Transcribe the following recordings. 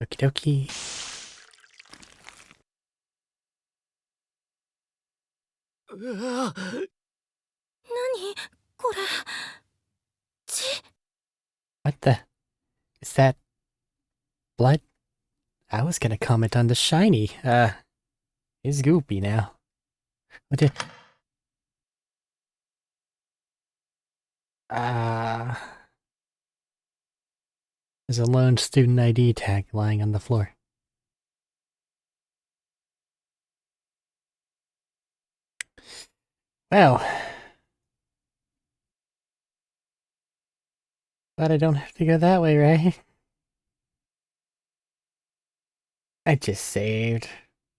Okie dokie. うわ、何これ。血。 What the? Is that blood? I was gonna comment on the shiny. It's goopy now. What did... There's a lone student ID tag lying on the floor. Well, but I don't have to go that way, right? I just saved.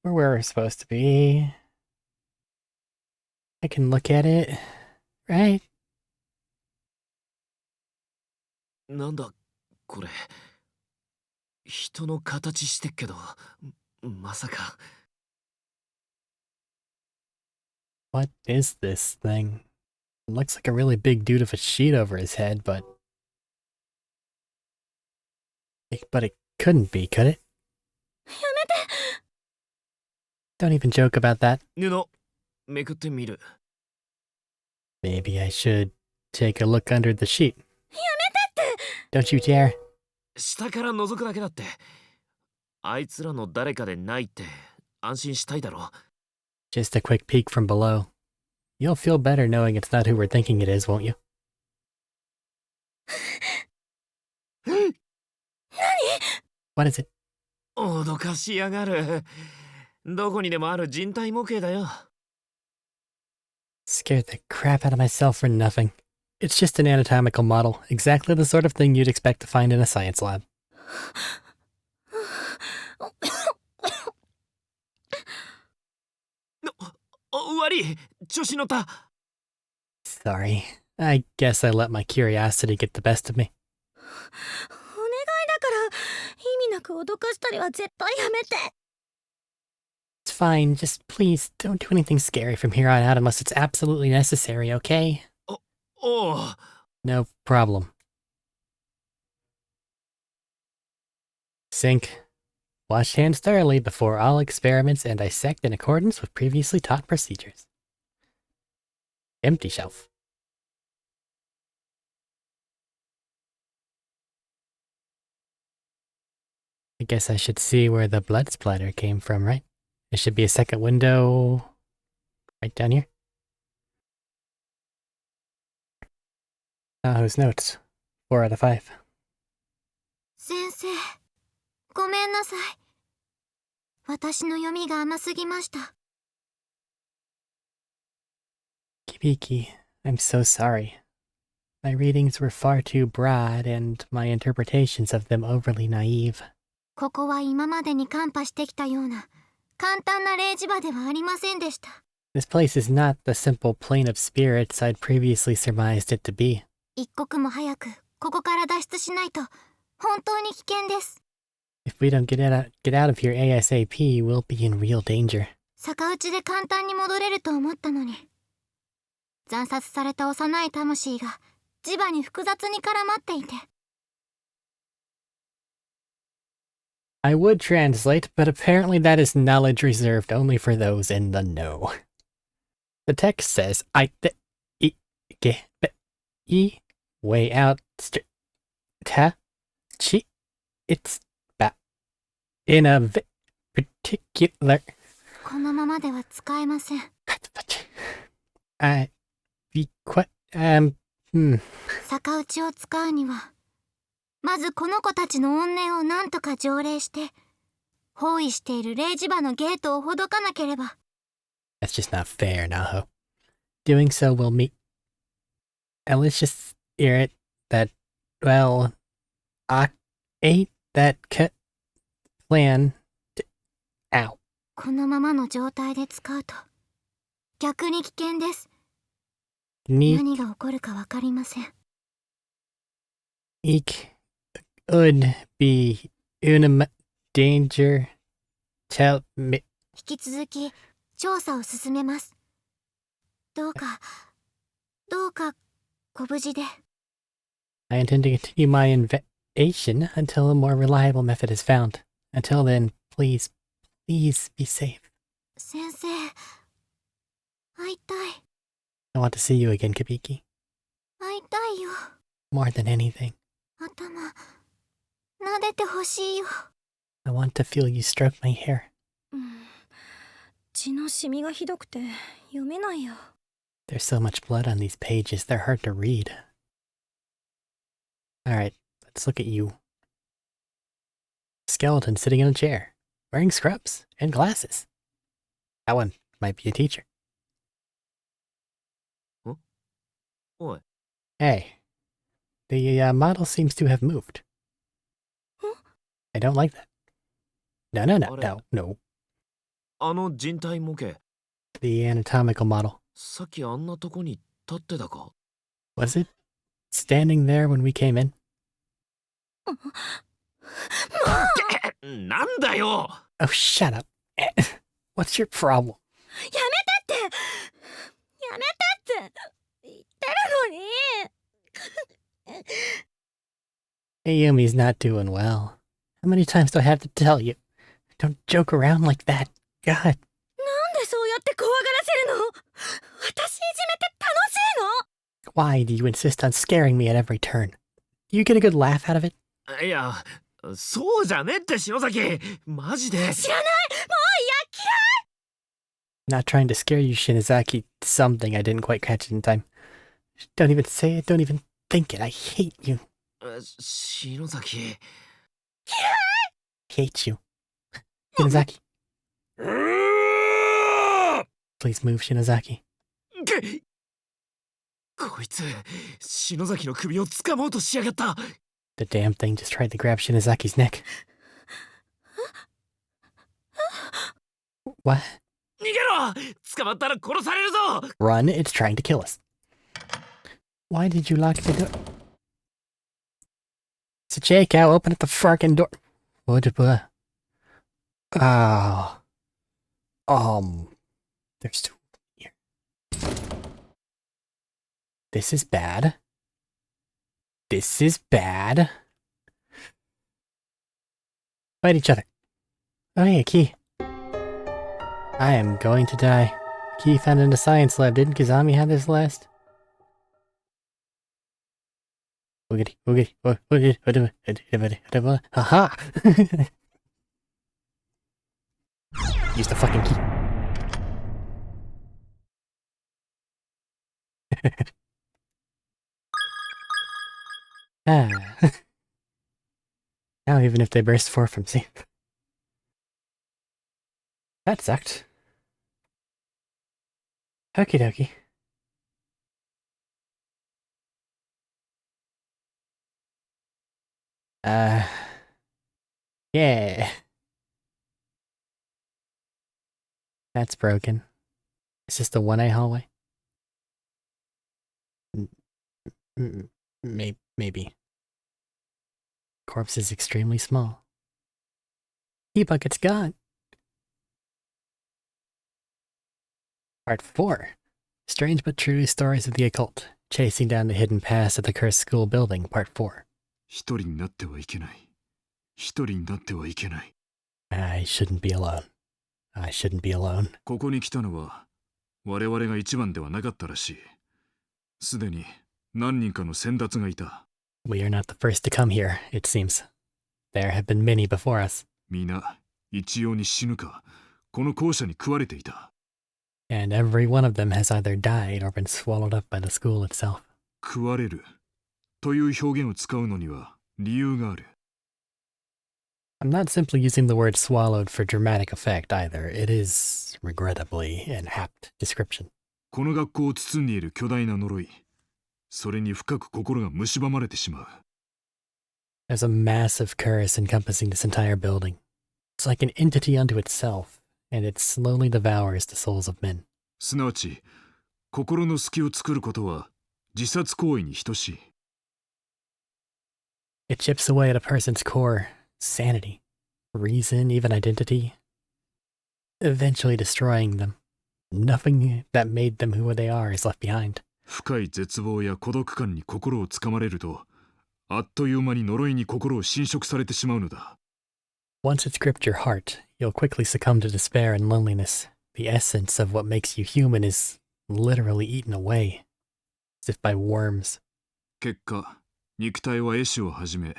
We're where we're supposed to be. I can look at it, right? なんだこれ。人の形してっけど、まさか。What is this thing? It looks like a really big dude with a sheet over his head, but it couldn't be, could it? やめて。 Don't even joke about that. 布、めくってみる。 Maybe I should take a look under the sheet. やめてって。 Don't you dare. 下から覗くだけだって。あいつらの誰かでないって安心したいだろ。 Just a quick peek from below. You'll feel better knowing it's not who we're thinking it is, won't you? 何。 What is it? 脅かしやがる。どこにでもある人体模型だよ。 Scared the crap out of myself for nothing. It's just an anatomical model, exactly the sort of thing you'd expect to find in a science lab. 悪い、調子乗った。 Sorry. I guess I let my curiosity get the best of me. お願いだから意味なく脅かしたりは絶対やめて。 It's fine, just please don't do anything scary from here on out unless it's absolutely necessary, okay? おう。 No problem. Sink. Wash hands thoroughly before all experiments and dissect in accordance with previously taught procedures. Empty shelf. I guess I should see where the blood splatter came from, right? There should be a second window right down here. Whose notes? 4 out of 5. 先生、ごめんなさい。私の読みが甘すぎました。 Kibiki, I'm so sorry. My readings were far too broad and my interpretations of them overly naive. ここは今までにカンパしてきたような簡単な霊磁場ではありませんでした。 This place is not the simple plane of spirits I'd previously surmised it to be. 一刻も早くここから脱出しないと本当に危険です。 If we don't get out of here ASAP, we'll be in real danger. 逆打ちで簡単に戻れると思ったのに。惨殺された幼い魂が磁場に複雑に絡まっていて。 I would translate, but apparently that is knowledge reserved only for those in the know. The text says, way out, it's ba in a particular. このままでは使えません。 逆打ちを使うには、まずこの子たちの怨念を何とか条例して、包囲している霊磁場のゲートをほどかなければ。 That's just not fair, Naho. Doing so will meet a malicious spirit that, well, ate that plan. Ow. このままの状態で使うと、逆に危険です。何が起こるかわかりません。 Eek would be in danger. Tell me. 引き続き調査を進めます。どうかご無事で。 I intend to continue my investigation until a more reliable method is found. Until then, please, please be safe. 先生、会いたい。I want to see you again, Kabiki. 会いたいよ。 More than anything. 頭、撫でてほしいよ。 I want to feel you stroke my hair. 血のシミがひどくて読めないよ。 There's so much blood on these pages, they're hard to read. Alright, let's look at you. Skeleton sitting in a chair, wearing scrubs and glasses. That one might be a teacher. おい、 Hey, the model seems to have moved. Huh? I don't like that. No, no, no, What no, no. あの人体模型、 The anatomical model. さっきあんなとこに立ってたか？ Was it standing there when we came in? なんだよ！ Oh, shut up. What's your problem? やめてってやめてって言ってるのに。 Ayumi's not doing well. How many times do I have to tell you? Don't joke around like that. God. なんでそうやって怖がらせるの？私いじめて楽しいの？ Why do you insist on scaring me at every turn? Do you get a good laugh out of it? いや、そうじゃねって篠崎、マジで。知らない。もう嫌 Not trying to scare you, Shinozaki. Something I didn't quite catch it in time. Don't even say it. Don't even think it. I hate you. 篠崎。Hate you. Shinozaki. Please move, Shinozaki. こいつ、篠崎の首を掴もうとしやがった。 The damn thing just tried to grab Shinozaki's neck. What? 逃げろ！捕まったら殺されるぞ！ Run, it's trying to kill us. Why did you lock the door? Sachiko, open up the fucking door. What? Oh. There's two here. This is bad. This is bad. Fight each other. Oh yeah, key. I am going to die. Key found in the science lab. Didn't Kazami have this last? Woogity, woogity, woogity, haha! Use the fucking key. Ah. Now even if they burst forth from sea. That sucked. Okie dokie. Yeah. That's broken. Is this the 1A hallway? Maybe. Corpse is extremely small. Key bucket's gone. Part 4. Strange but true stories of the occult. Chasing down the hidden past of the cursed school building. Part 4. 一人になってはいけない。一人になってはいけない。I shouldn't be alone. I shouldn't be alone. ここに来たのは我々が一番ではなかったらしい。すでに何人かの先達がいた。We are not the first to come here, it seems. There have been many before us. 皆一様に死ぬか、この校舎に食われていた。And every one of them has either died or been swallowed up by the school itself. 食われるという表現を使うのには理由がある。I'm not simply using the word swallowed for dramatic effect either. It is, regrettably, an apt description. この学校を包んでいる巨大な呪い。それに深く心が蝕まれてしまう。There's a massive curse encompassing this entire building. It's like an entity unto itself, and it slowly devours the souls of men. すなわち、心の隙を作ることは自殺行為に等しい。It chips away at a person's core sanity, reason, even identity, eventually destroying them. Nothing that made them who they are is left behind. 深い絶望や孤独感に心をつかまれると、あっという間に呪いに心を侵食されてしまうのだ。Once it's gripped your heart, you'll quickly succumb to despair and loneliness. The essence of what makes you human is literally eaten away, as if by worms. 結果、肉体は壊死を始め、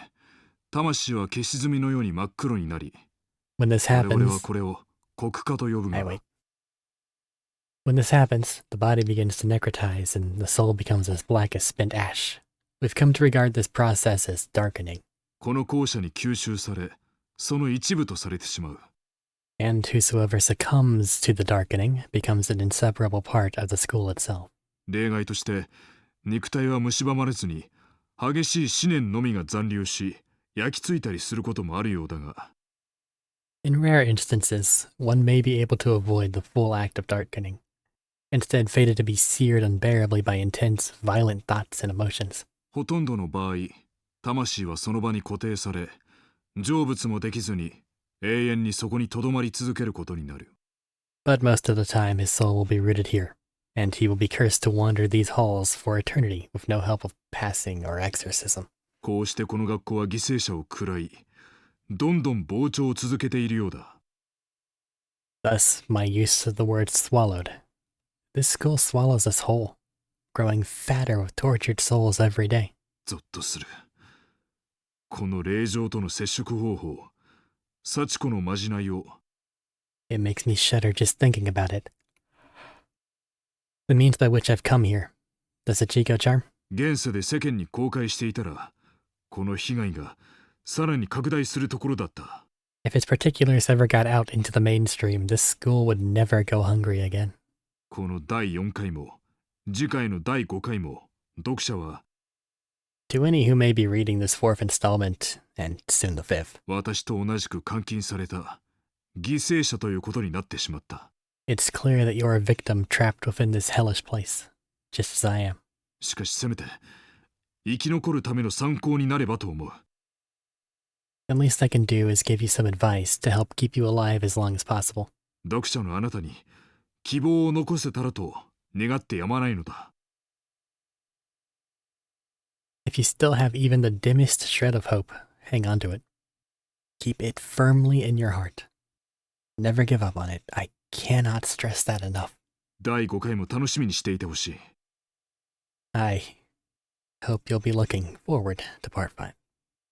魂は消し炭のように真っ黒になり、 When this 我々は happens, これを国家と呼ぶ I が、 wait. When this happens, the body begins to necrotize and the soul becomes as black as spent ash. We've come to regard this process as darkening, この後者に吸収され、その一部とされてしまう。 and whosoever succumbs to the darkening becomes an inseparable part of the school itself. 例外として、肉体は蝕まれずに、激しい思念のみが残留し、焼き付いたりすることもあるようだが、 In rare instances, one may be able to avoid the full act of darkening, instead fated to be seared unbearably by intense, violent thoughts and emotions. ほとんどの場合、魂はその場に固定され、成仏もできずに、永遠にそこに留まり続けることになる。 But most of the time his soul will be rooted here, and he will be cursed to wander these halls for eternity with no help of passing or exorcism. こうしてこの学校は犠牲者を食らい、どんどん膨張を続けているようだ。 Thus, my use of the word swallowed. This school swallows us whole, growing fatter with tortured souls every day. ゾッとする。この霊場との接触方法、幸子のまじないを、 It makes me shudder just thinking about it. The means by which I've come here. Does the Chico charm? 現世で世間に公開していたら、この被害がさらに拡大するところだった。 If its particulars ever got out into the mainstream, this school would never go hungry again. この第4回も、次回の第5回も、読者は、 To any who may be reading this fourth installment, and soon the fifth, 私と同じく監禁された犠牲者ということになってしまった。 it's clear that you're a victim trapped within this hellish place, just as I am. しかしせめて、生き残るための参考になればと思う。 The least I can do is give you some advice to help keep you alive as long as possible. 読者のあなたに希望を残せたらと願ってやまないのだ。 If you still have even the dimmest shred of hope, hang on to it. Keep it firmly in your heart. Never give up on it. I cannot stress that enough. 第5回も楽しみにしていてほしい。 I hope you'll be looking forward to part 5.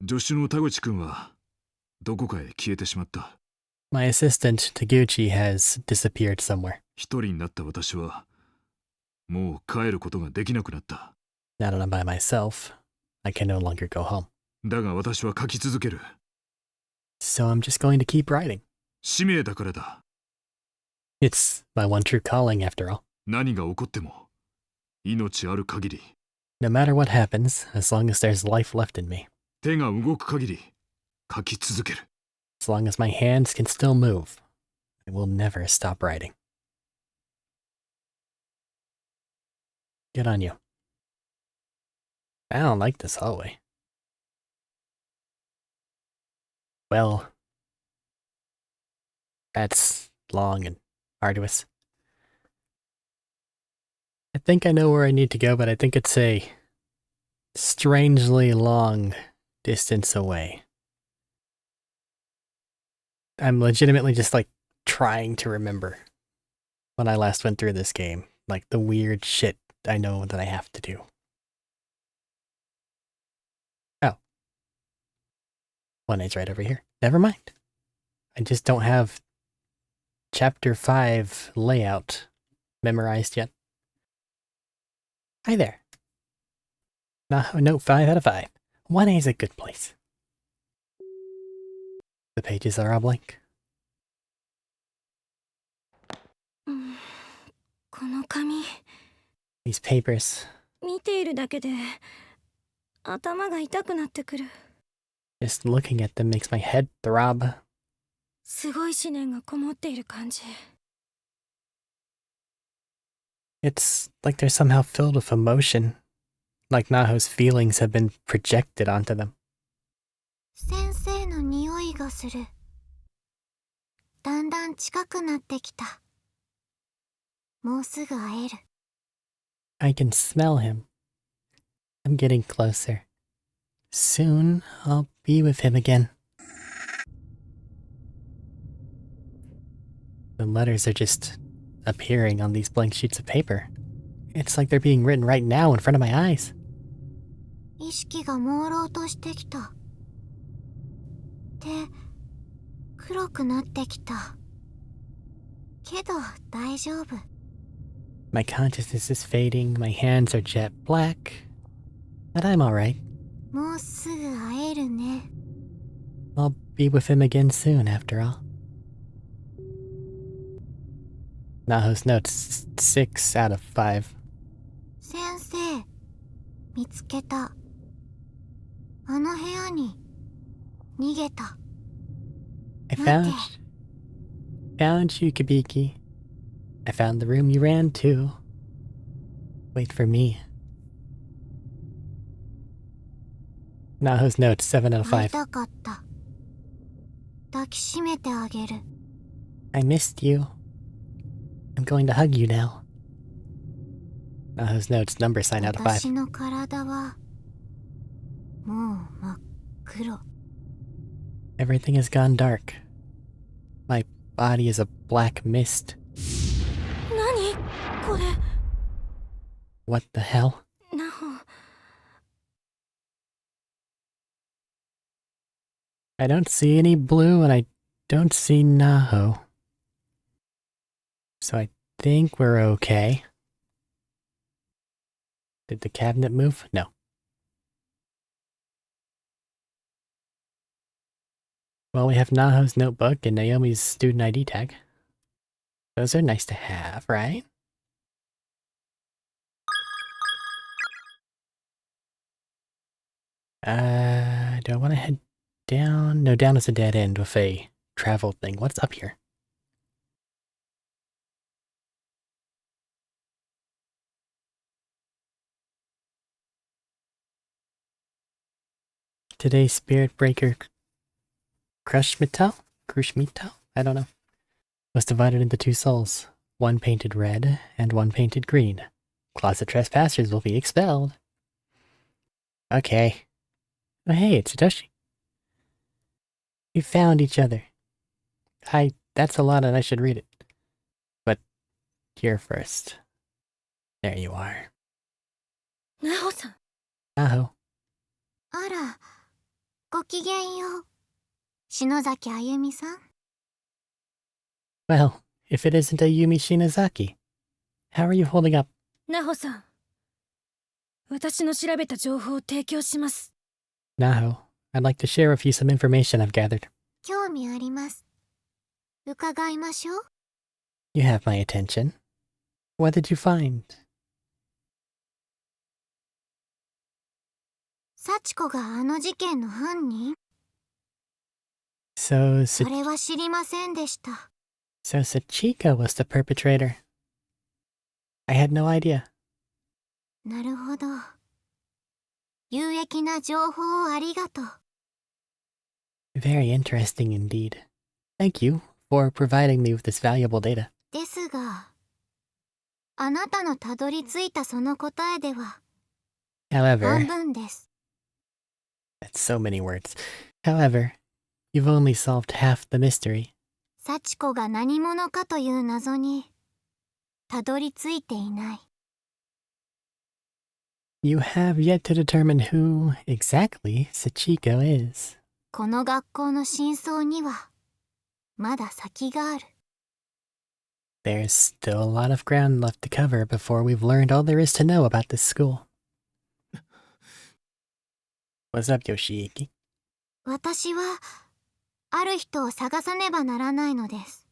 助手の田口くんはどこかへ消えてしまった。 My assistant, Taguchi, has disappeared somewhere. 一人になった私はもう帰ることができなくなった。 Now that I'm by myself, I can no longer go home. だが私は書き続ける。 So I'm just going to keep writing. 使命だからだ。 It's my one true calling, after all. 何が起こっても命ある限り、 No matter what happens, as long as there's life left in me, 手が動く限り書き続ける。 as long as my hands can still move, I will never stop writing. Good on you. I don't like this hallway. Well, that's long and arduous. I think I know where I need to go, but I think it's a strangely long distance away. I'm legitimately just like trying to remember when I last went through this game, like the weird shit I know that I have to do. Oh. 1A's right over here. Never mind. I just don't have Chapter 5 layout memorized yet. Hi there. No, 5 out of 5. 1A is a good place. The pages are all blank. この紙 These papers, 見ているだけで頭が痛くなってくる。 just looking at them makes my head throb. すごい思念がこもっている感じ。 It's like they're somehow filled with emotion, like Naho's feelings have been projected onto them. 先生の匂いがする。だんだん近くなってきた。もうすぐ会える。I can smell him. I'm getting closer. Soon I'll be with him again. The letters are just appearing on these blank sheets of paper. It's like they're being written right now in front of my eyes. 意識が朦朧としてきた。手、黒くなってきた。けど大丈夫。My consciousness is fading, my hands are jet black. But I'm alright. もうすぐ会えるね。I'll be with him again soon, after all. Naho's notes 6 out of 5. 先生、見つけた。あの部屋に逃げた。I found you, Kabiki. I found the room you ran to. Wait for me. Naho's notes 7 out of 会い 5. たかった。抱きしめてあげる。I missed you. I'm going to hug you now. Naho's notes number sign out of 私 5. の体はもう真っ黒。 Everything has gone dark. My body is a black mist. 何これ。 What the hell? なほ。I don't see any blue and I don't see Naho. So I think we're okay. Did the cabinet move? No. Well, we have Naho's notebook and Naomi's student ID tag. Those are nice to have, right? Do I want to head down? No, down is a dead end with a travel thing. What's up here? Today's Spirit Breaker Crushmito? I don't know. Was divided into 2 souls. One painted red and one painted green. Closet trespassers will be expelled. Okay. Oh hey, it's Satoshi. We found each other. That's a lot and I should read it. But here first. There you are. なほさん。 Naho. あら、ごきげんよう。篠崎あゆみさん。Well, if it isn't Ayumi Shinozaki. How are you holding up? なほさん。私の調べた情報を提供します。 Naho, I'd like to share with you some information I've gathered. 興味あります。伺いましょう。You have my attention. What did you find? 幸子があの事件の犯人？ So, それは知りませんでした。So Sachiko was the perpetrator. I had no idea. なるほど。有益な情報をありがとう。Very interesting indeed. Thank you for providing me with this valuable data. ですが、あなたのたどり着いたその答えでは半 However, 分です。 that's so many words. However, you've only solved half the mystery. 幸子が何者かという謎にたどり着いていない。 You have yet to determine who exactly Sachiko is. この学校の真相にはまだ先がある。 There's still a lot of ground left to cover before we've learned all there is to know about this school. What's up, Yoshiki? 私はある人を探さねばならないのです。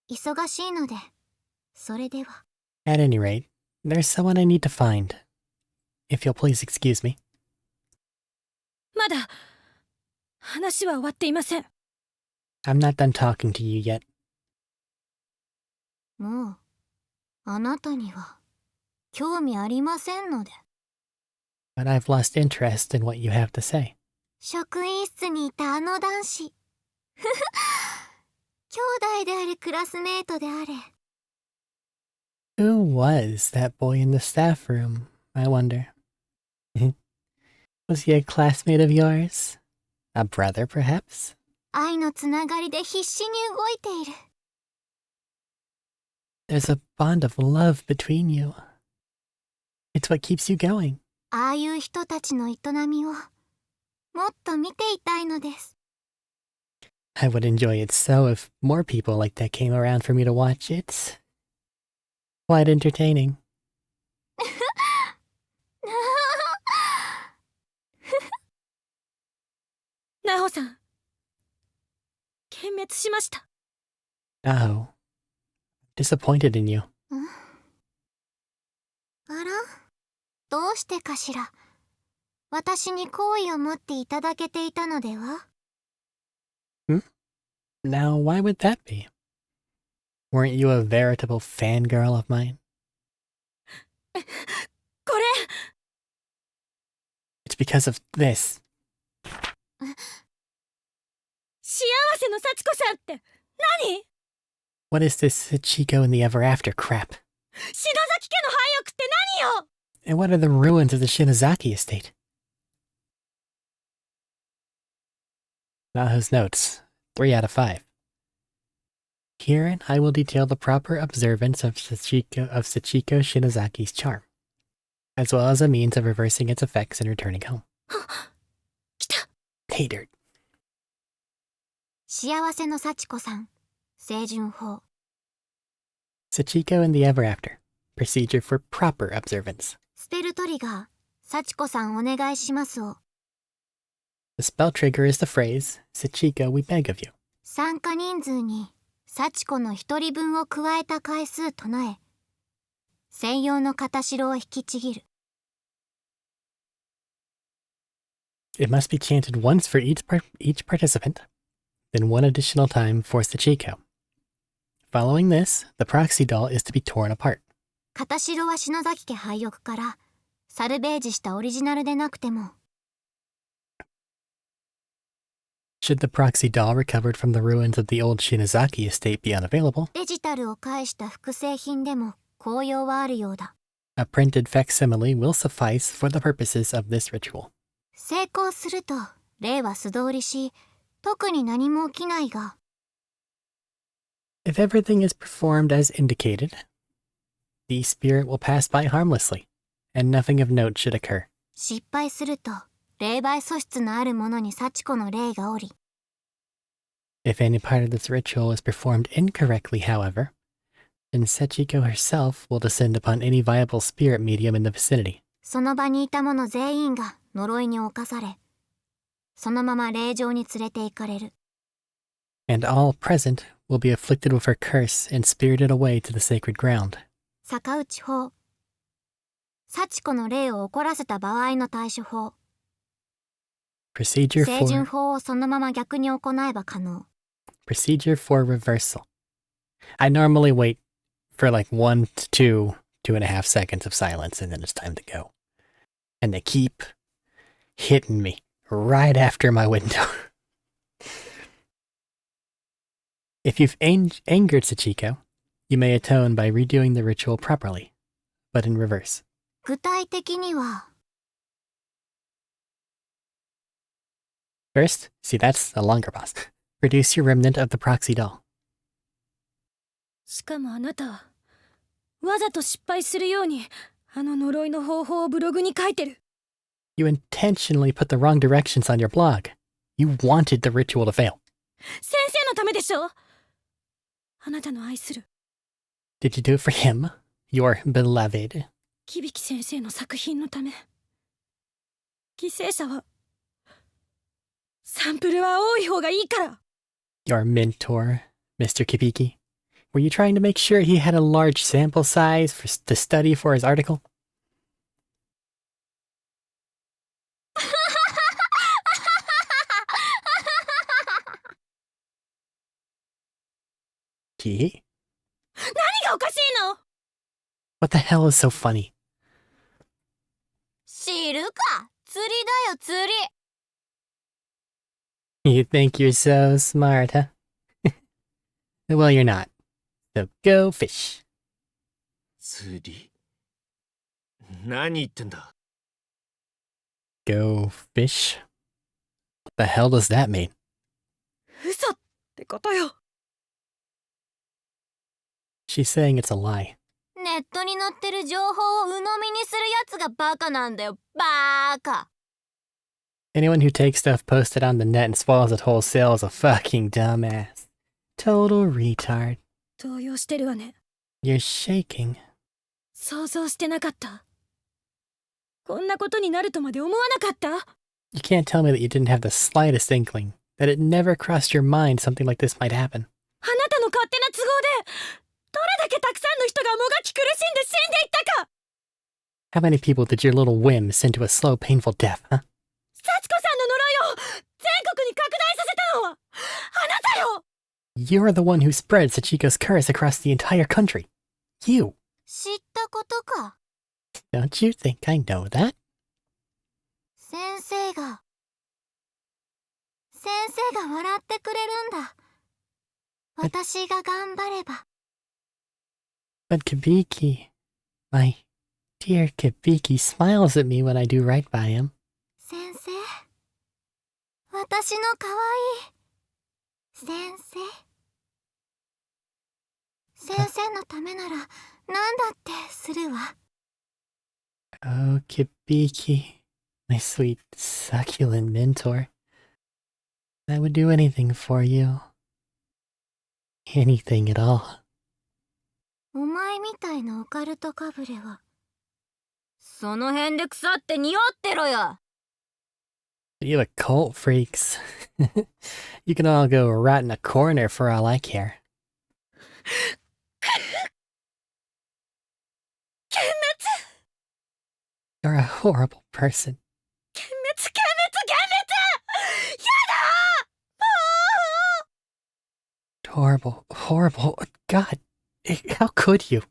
忙しいので、それでは。 At any rate, there's someone I need to find. If you'll please excuse me. まだ話は終わっていません。 I'm not done talking to you yet. もうあなたには興味ありませんので。 But I've lost interest in what you have to say. 職員室にいたあの男子。兄弟であれクラスメートであれ。 Who was that boy in the staff room, I wonder? Was he a classmate of yours? A brother, perhaps? 愛のつながりで必死に動いている。There's a bond of love between you. It's what keeps you going. ああいう人たちの営みをもっと見ていたいのです。 I would enjoy it so if more people like that came around for me to watch. It's quite entertaining. ナホさん、幻滅しました。Oh, disappointed in you. あら、どうしてかしら。私に好意を持っていただけていたのでは？ Now, why would that be? Weren't you a veritable fangirl of mine? これ、It's because of this. 幸せの幸子さんって何？ What is this Sachiko in the ever after crap? 篠崎家の廃屋って何よ？ And what are the ruins of the Shinozaki estate? Naho's notes, 3 out of 5. Herein I will detail the proper observance of Sachiko Shinozaki's charm, as well as a means of reversing its effects and returning home. 来た。 Hey, dirt. 幸せの幸子さん、清純法。 Sachiko in the ever after. Procedure for proper observance. スペルトリガー、幸子さんお願いしますを。 The spell trigger is the phrase, Sachiko, we beg of you. 参加人数に幸子の一人分を加えた回数唱え、専用の片白を引きちぎる。 It must be chanted once for each participant, then one additional time for Sachiko. Following this, the proxy doll is to be torn apart. 片白は篠崎家廃屋からサルベージしたオリジナルでなくても、 Should the proxy doll recovered from the ruins of the old Shinozaki estate be unavailable, デジタルを介した複製品でも効用はあるようだ。 a printed facsimile will suffice for the purposes of this ritual. 成功すると霊は素通りし、特に何も起きないが、 If everything is performed as indicated, the spirit will pass by harmlessly, and nothing of note should occur. 失敗すると霊媒素質のあるものに幸子の霊がおり、 If any part of this ritual is performed incorrectly, however, then Sachiko herself will descend upon any viable spirit medium in the vicinity. その場にいた者全員が呪いに侵され、そのまま霊場に連れて行かれる。 And all present will be afflicted with her curse and spirited away to the sacred ground. 逆打ち法。幸子の霊を怒らせた場合の対処法。 Procedure 清純 for 法をそのまま逆に行えば可能。 reversal. I normally wait for like 1 to 2.5 seconds of silence and then it's time to go. And they keep hitting me right after my window. If you've angered Sachiko, you may atone by redoing the ritual properly, but in reverse. 具体的には、 First, see that's a longer pause. Produce your remnant of the proxy doll. しかもあなた、わざと失敗するように、あの呪いの方法をブログに書いてる。You intentionally put the wrong directions on your blog. You wanted the ritual to fail. 先生のためでしょ？あなたの愛する Did you do it for him? Your beloved? 響先生の作品のため。犠牲者は、サンプルは多い方がいいから。Your mentor, Mr. Kibiki? Were you trying to make sure he had a large sample size to study for his article? Gee, 何がおかしいの？ what the hell is so funny? 知るか、釣りだよ釣り。 You think you're so smart, huh? Well, you're not. So go fish. 釣り？何言ってんだ？ Go fish? What the hell does that mean? 嘘ってことよ。She's saying it's a lie. ネットに載ってる情報を鵜呑みにするやつがバカなんだよ、バーカ。 Anyone who takes stuff posted on the net and swallows it wholesale is a fucking dumbass. Total retard. 動揺してるわね。 You're shaking. 想像してなかった。こんなことになるとまで思わなかった。 You can't tell me that you didn't have the slightest inkling, that it never crossed your mind something like this might happen. あなたの勝手な都合でどれだけたくさんの人がもがき苦しんで死んでいったか。 How many people did your little whim send to a slow, painful death, huh? 幸子さんの呪いを全国に拡大させたのはあなたよ。 You're the one who spread Sachiko's curse across the entire country. You. 知ったことか。 Don't you think I know that? 先生が笑ってくれるんだ。私が頑張れば。 But Kabiki, my dear Kabiki smiles at me when I do right by him. 先生、私の可愛い先生。先生のためなら何だってするわ。 Oh, Kabiki, my sweet, succulent mentor. I would do anything for you. Anything at all. お前みたいなオカルトかぶれはその辺で腐って匂ってろよ。 You occult freaks. You can all go rot in a corner for all I care. 幻滅 You're a horrible person. 幻滅やだもう Horrible, horrible. God, how could you?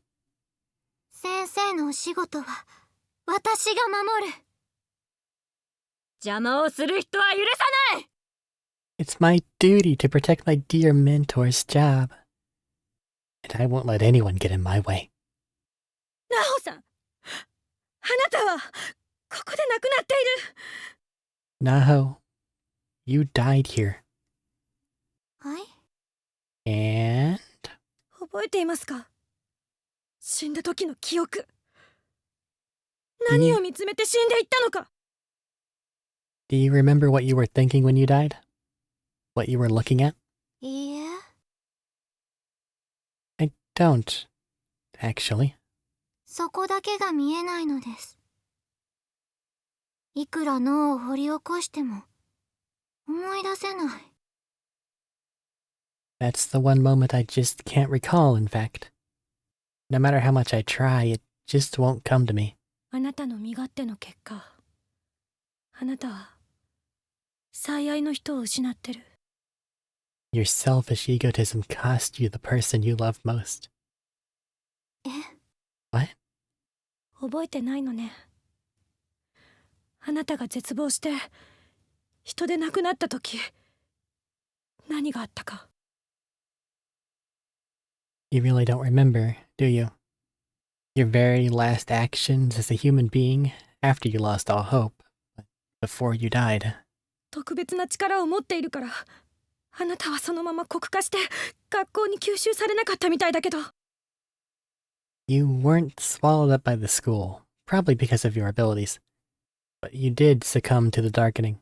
先生のお仕事は私が守る。邪魔をする人は許さない。 It's my duty to protect my dear mentor's job. And I won't let anyone get in my way. ナホさん、あなたはここで亡くなっている。 Naho, you died here. はい。 And 覚えていますか？死んだ時の記憶。何を見つめて死んでいったのか。 do you remember what you were thinking when you died? What you were looking at? いいえ。 I don't, actually. そこだけが見えないのです。いくら脳を掘り起こしても思い出せない。 That's the one moment I just can't recall, in fact. No matter how much I try, it just won't come to me. あなたの身勝手の結果、あなたは最愛の人を失ってる。 Your selfish egotism cost you the person you love most. え？ What? 覚えてないのね。あなたが絶望して人で亡くなった時、何があったか。 You really don't remember, do you? Your very last actions as a human being after you lost all hope, but before you died. 特別な力を持っているから、あなたはそのまま酷化して学校に吸収されなかったみたいだけど。 You weren't swallowed up by the school, probably because of your abilities. But you did succumb to the darkening.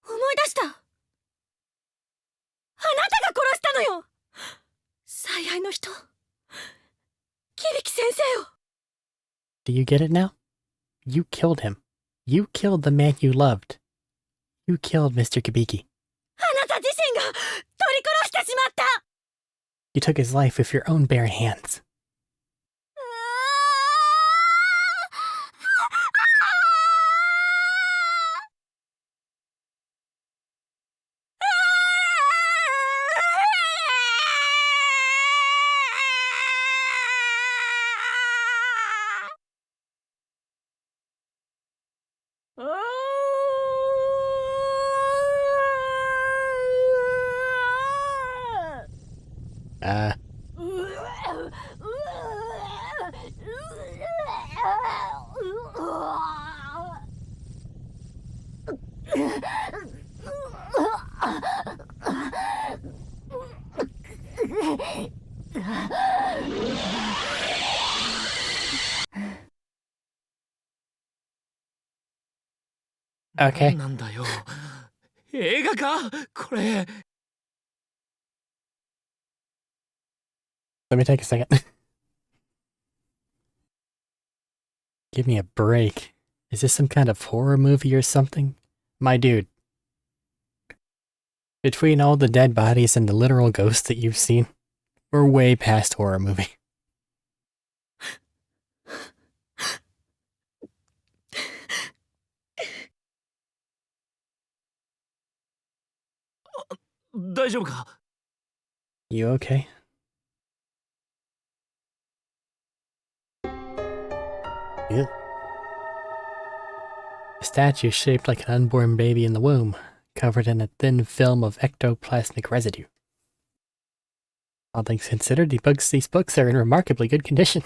思い出した。あなたが殺したのよ。最愛の人、響先生を。 Do you get it now? You killed him. You killed the man you loved. You killed Mr. Kibiki. あなた自身が取り殺してしまった。 You took his life with your own bare hands. Okay. なんだよ。映画かこれ。 Let me take a second. Give me a break. Is this some kind of horror movie or something? My dude. Between all the dead bodies and the literal ghosts that you've seen, we're way past horror movie. 大丈夫か You okay? Yeah. A statue shaped like an unborn baby in the womb, covered in a thin film of ectoplasmic residue. All things considered, these books are in remarkably good condition.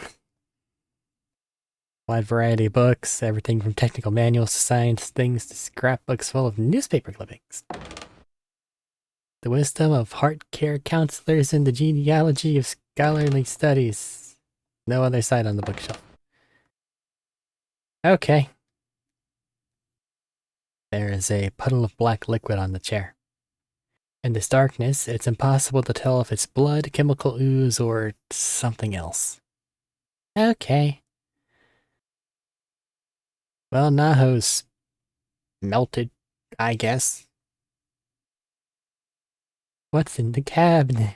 Wide variety of books, everything from technical manuals to science things to scrapbooks full of newspaper clippings. The wisdom of heart care counselors and the genealogy of scholarly studies. No other side on the bookshelf. Okay. There is a puddle of black liquid on the chair. In this darkness, it's impossible to tell if it's blood, chemical ooze, or something else. Okay. Well, Naho's melted, I guess. What's in the cabinet?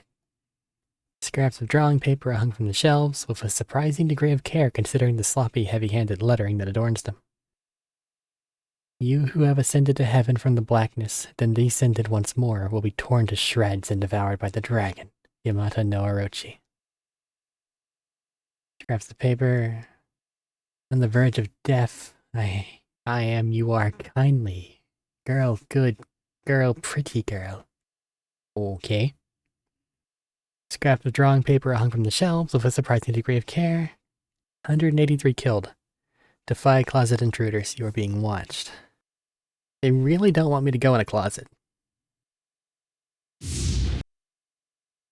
Scraps of drawing paper are hung from the shelves with a surprising degree of care considering the sloppy, heavy-handed lettering that adorns them. You who have ascended to heaven from the blackness, then descended once more, will be torn to shreds and devoured by the dragon, Yamata no Orochi. Scraps of paper. On the verge of death, I am, you are, kindly. Girl, good girl, pretty girl. Okay. Scraps of drawing paper hung from the shelves with a surprising degree of care. 183 killed. Defy closet intruders. You are being watched. They really don't want me to go in a closet.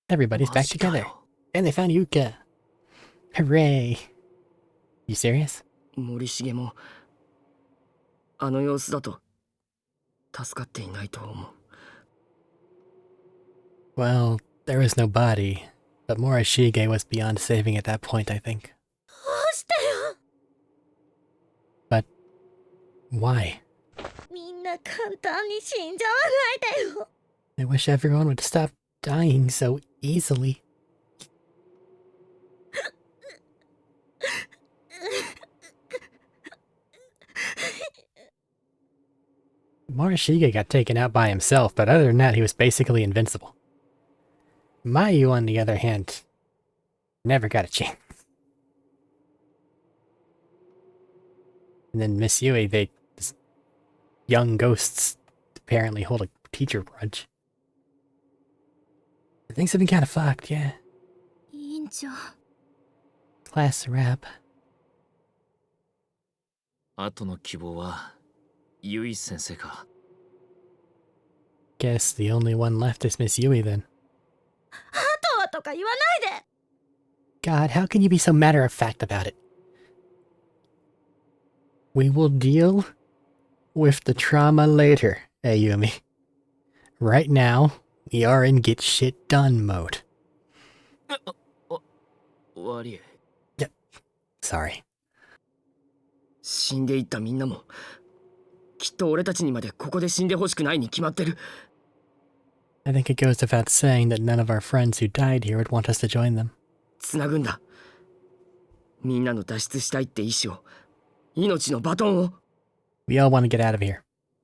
Everybody's back together. And they found Yuka. Hooray. You serious? 森重もあの様子だと助かっていないと思う。 Well, there was no body, but Morishige was beyond saving at that point, I think. どうしてよ。 But why? みんな簡単に死んじゃわないでよ。 I wish everyone would stop dying so easily. Morishige got taken out by himself, but other than that, he was basically invincible. Mayu, on the other hand, never got a chance. And then Miss Yui, this young ghosts apparently hold a teacher grudge. Things have been kind of fucked, yeah. 委員長 Class wrap. 後の希望はユイ先生か。 Guess the only one left is Miss Yui then. あとはとか言わないで。 God, how can you be so matter of fact about it? We will deal with the trauma later, Ayumi. Right now, we are in get shit done mode. 悪い。 Sorry. 死んでいったみんなもきっと俺たちにまでここで死んでほしくないに決まってる。 I think it goes without saying that none of our friends who died here would want us to join them. つなぐんだ。みんなの脱出したいって意志を、命のバトンを。 We all want to get out of here.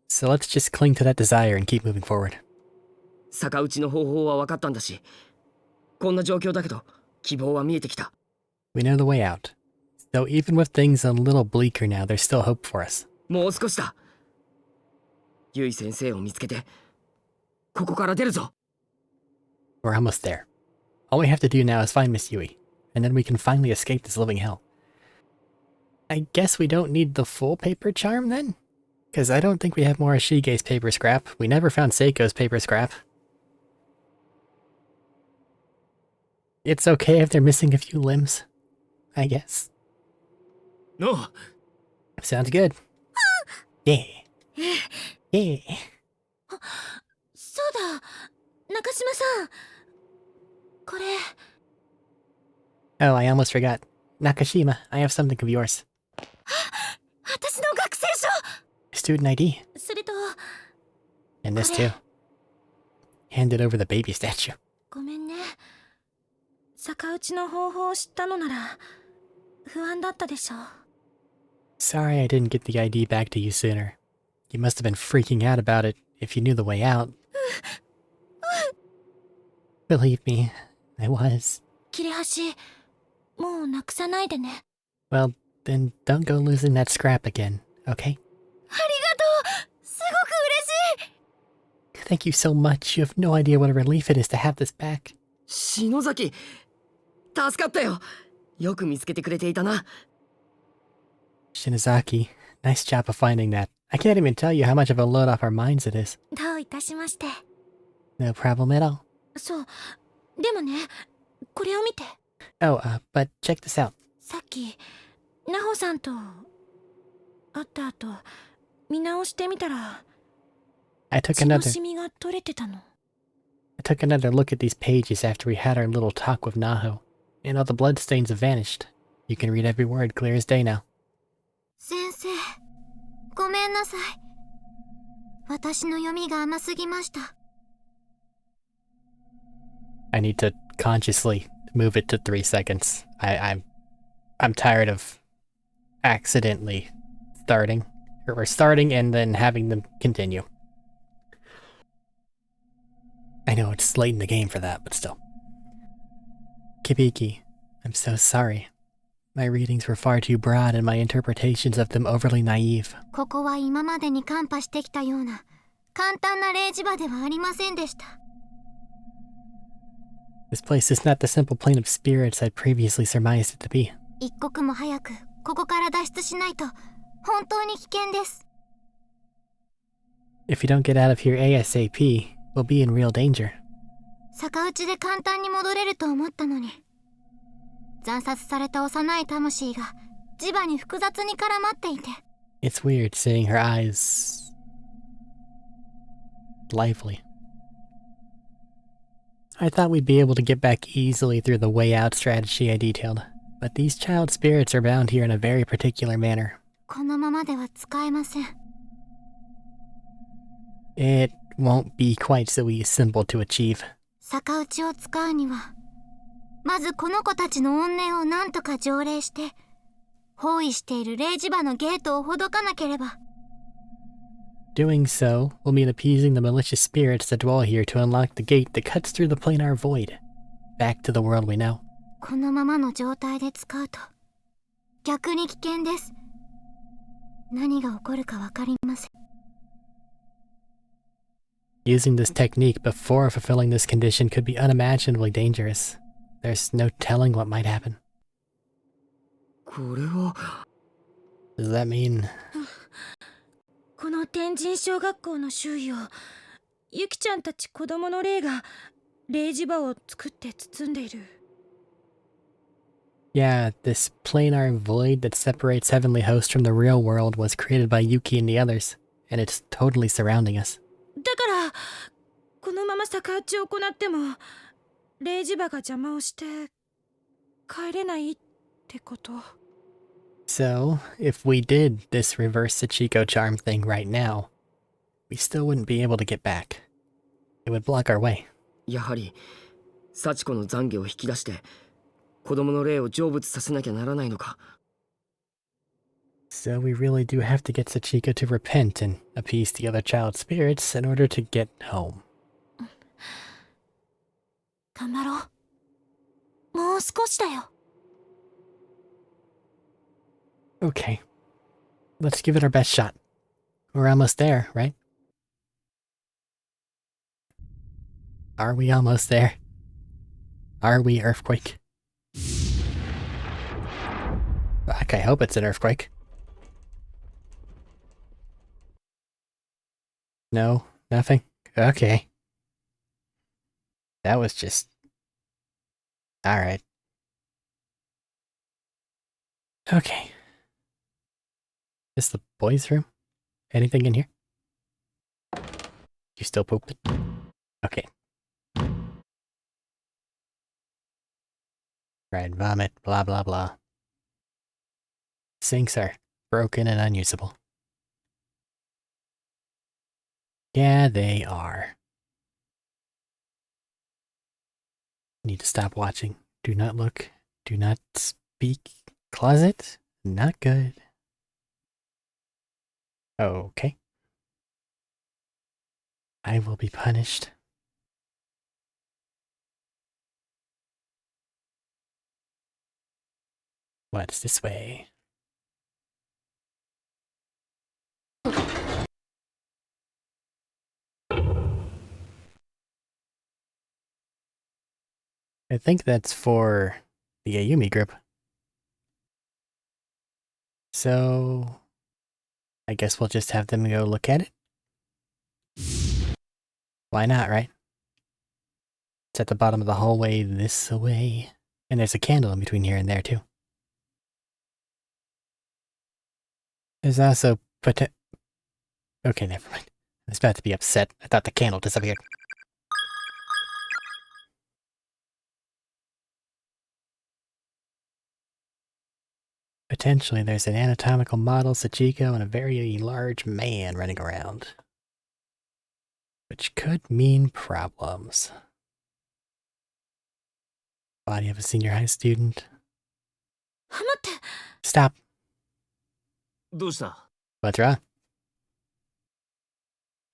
So let's just cling to that desire and keep moving forward. 逆打ちの方法は分かったんだし、こんな状況だけど希望は見えてきた。 We know the way out. Though even with things a little bleaker now, there's still hope for us. もう少しだ。ユイ先生を見つけて、ここから出るぞ。 We're almost there. All we have to do now is find Miss Yui, and then we can finally escape this living hell. I guess we don't need the full paper charm then? Because I don't think we have more of Shige's paper scrap. We never found Seiko's paper scrap. It's okay if they're missing a few limbs, I guess. おう Sounds good. Yeah. Yeah. そうだ、中島さん。これ。 Oh, I almost forgot. Nakashima, I have something of yours. 私の学生証。 Student ID. それと、 And this too. Handed over the baby statue. ごめんね。逆打ちの方法を知ったのなら、不安だったでしょ。 Sorry I didn't get the ID back to you sooner. You must have been freaking out about it if you knew the way out. Believe me, I was. 切れ端、もうなくさないでね。 Well, then don't go losing that scrap again, okay? ありがとう。すごく嬉しい。 Thank you so much. You have no idea what a relief it is to have this back. 篠崎助かったよ。よく見つけてくれていたな。 Shinozaki, nice job of finding that. I can't even tell you how much of a load off our minds it is. どういたしまして。 No problem at all. そう。でもね、これを見て。 Oh, but check this out. さっき、ナホさんと会った後、見直してみたら、 I took 血の another シミが取れてたの。 I took another look at these pages after we had our little talk with Naho, and all the bloodstains have vanished. You can read every word clear as day now. 先生、ごめんなさい。私の読みが甘すぎました。 I need to consciously move it to 3 seconds. I'm tired of accidentally starting and then having them continue. I know it's late in the game for that, but still. Kibiki, I'm so sorry. My readings were far too broad and my interpretations of them overly naive. ここは今までにカンパしてきたような簡単な霊磁場ではありませんでした。 This place is not the simple plane of spirits I'd previously surmised it to be. 一刻も早くここから脱出しないと本当に危険です。 If you don't get out of here ASAP, we'll be in real danger. 逆打ちで簡単に戻れると思ったのに、惨殺された幼い魂が磁場に複雑に絡まっていて。 It's weird seeing her eyes lively. I thought we'd be able to get back easily through the way out strategy I detailed, but these child spirits are bound here in a very particular manner. このままでは使えません。 It won't be quite so simple to achieve. 逆打ちを使うには、まずこの子たちの怨念を何とか条例して、包囲している霊磁場のゲートをほどかなければ。 Doing so will mean appeasing the malicious spirits that dwell here to unlock the gate that cuts through the planar void, back to the world we know. このままの状態で使うと、逆に危険です。何が起こるかわかりません。 Using this technique before fulfilling this condition could be unimaginably dangerous. There's no telling what might happen. これは Does that mean... この天神小学校の周囲を、ゆきちゃんたち子供の霊が霊磁場を作って包んでいる。 Yeah, this planar void that separates heavenly hosts from the real world was created by Yuki and the others, and it's totally surrounding us. だから、このまま逆打ちを行っても、霊磁場が邪魔をして帰れないってこと。 So, if we did this reverse Sachiko charm thing right now, we still wouldn't be able to get back. It would block our way. やはり幸子の懺悔を引き出して子供の霊を成仏させなきゃならないのか。 So we really do have to get Sachiko to repent and appease the other child spirits in order to get home. 頑張ろう。もう少しだよ。 Okay. Let's give it our best shot. We're almost there, right? Are we almost there? Are we, Earthquake? Fuck, I hope it's an earthquake. No? Nothing? Okay. That was just... Alright. Okay. Is the boys' room? Anything in here? You still pooping? Okay. Right, vomit, blah blah blah. Sinks are broken and unusable. Yeah, they are. Need to stop watching. Do not look. Do not speak. Closet? Not good. Okay. I will be punished. What's this way? I think that's for the Ayumi group. So, I guess we'll just have them go look at it. Why not, right? It's at the bottom of the hallway this way. And there's a candle in between here and there, too. There's also Okay, never mind. I was about to be upset. I thought the candle disappeared. Potentially, there's an anatomical model, Sachiko, and a very large man running around. Which could mean problems. Body of a senior high student. 待って Stop. どうした？ What's wrong?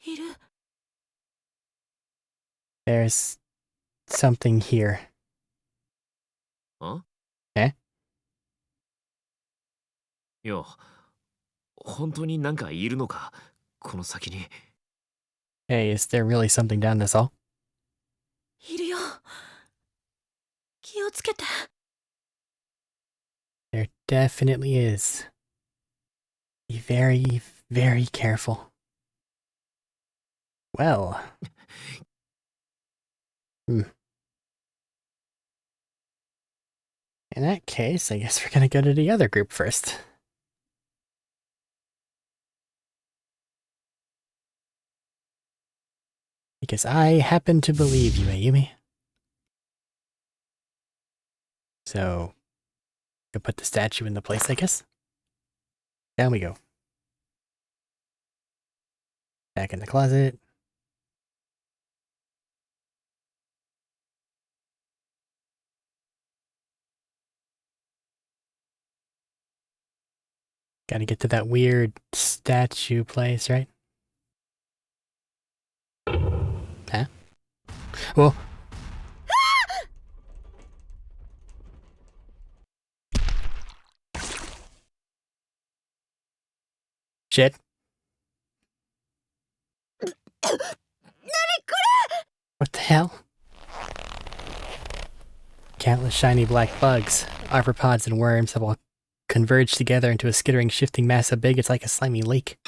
いる There's something here. ん？え？いや、本当になんかいるのか？この先に。Hey, is there really something down this hall? いるよ気をつけて There definitely is. Be very, very careful. Well. In that case, I guess we're gonna go to the other group first. Because I happen to believe you, Ayumi. So, go put the statue in the place, I guess? Down we go. Back in the closet. Gotta get to that weird statue place, right? Huh? Whoa. Shit. What the hell? Countless shiny black bugs, arthropods, and worms have all converged together into a skittering, shifting mass so big it's like a slimy lake.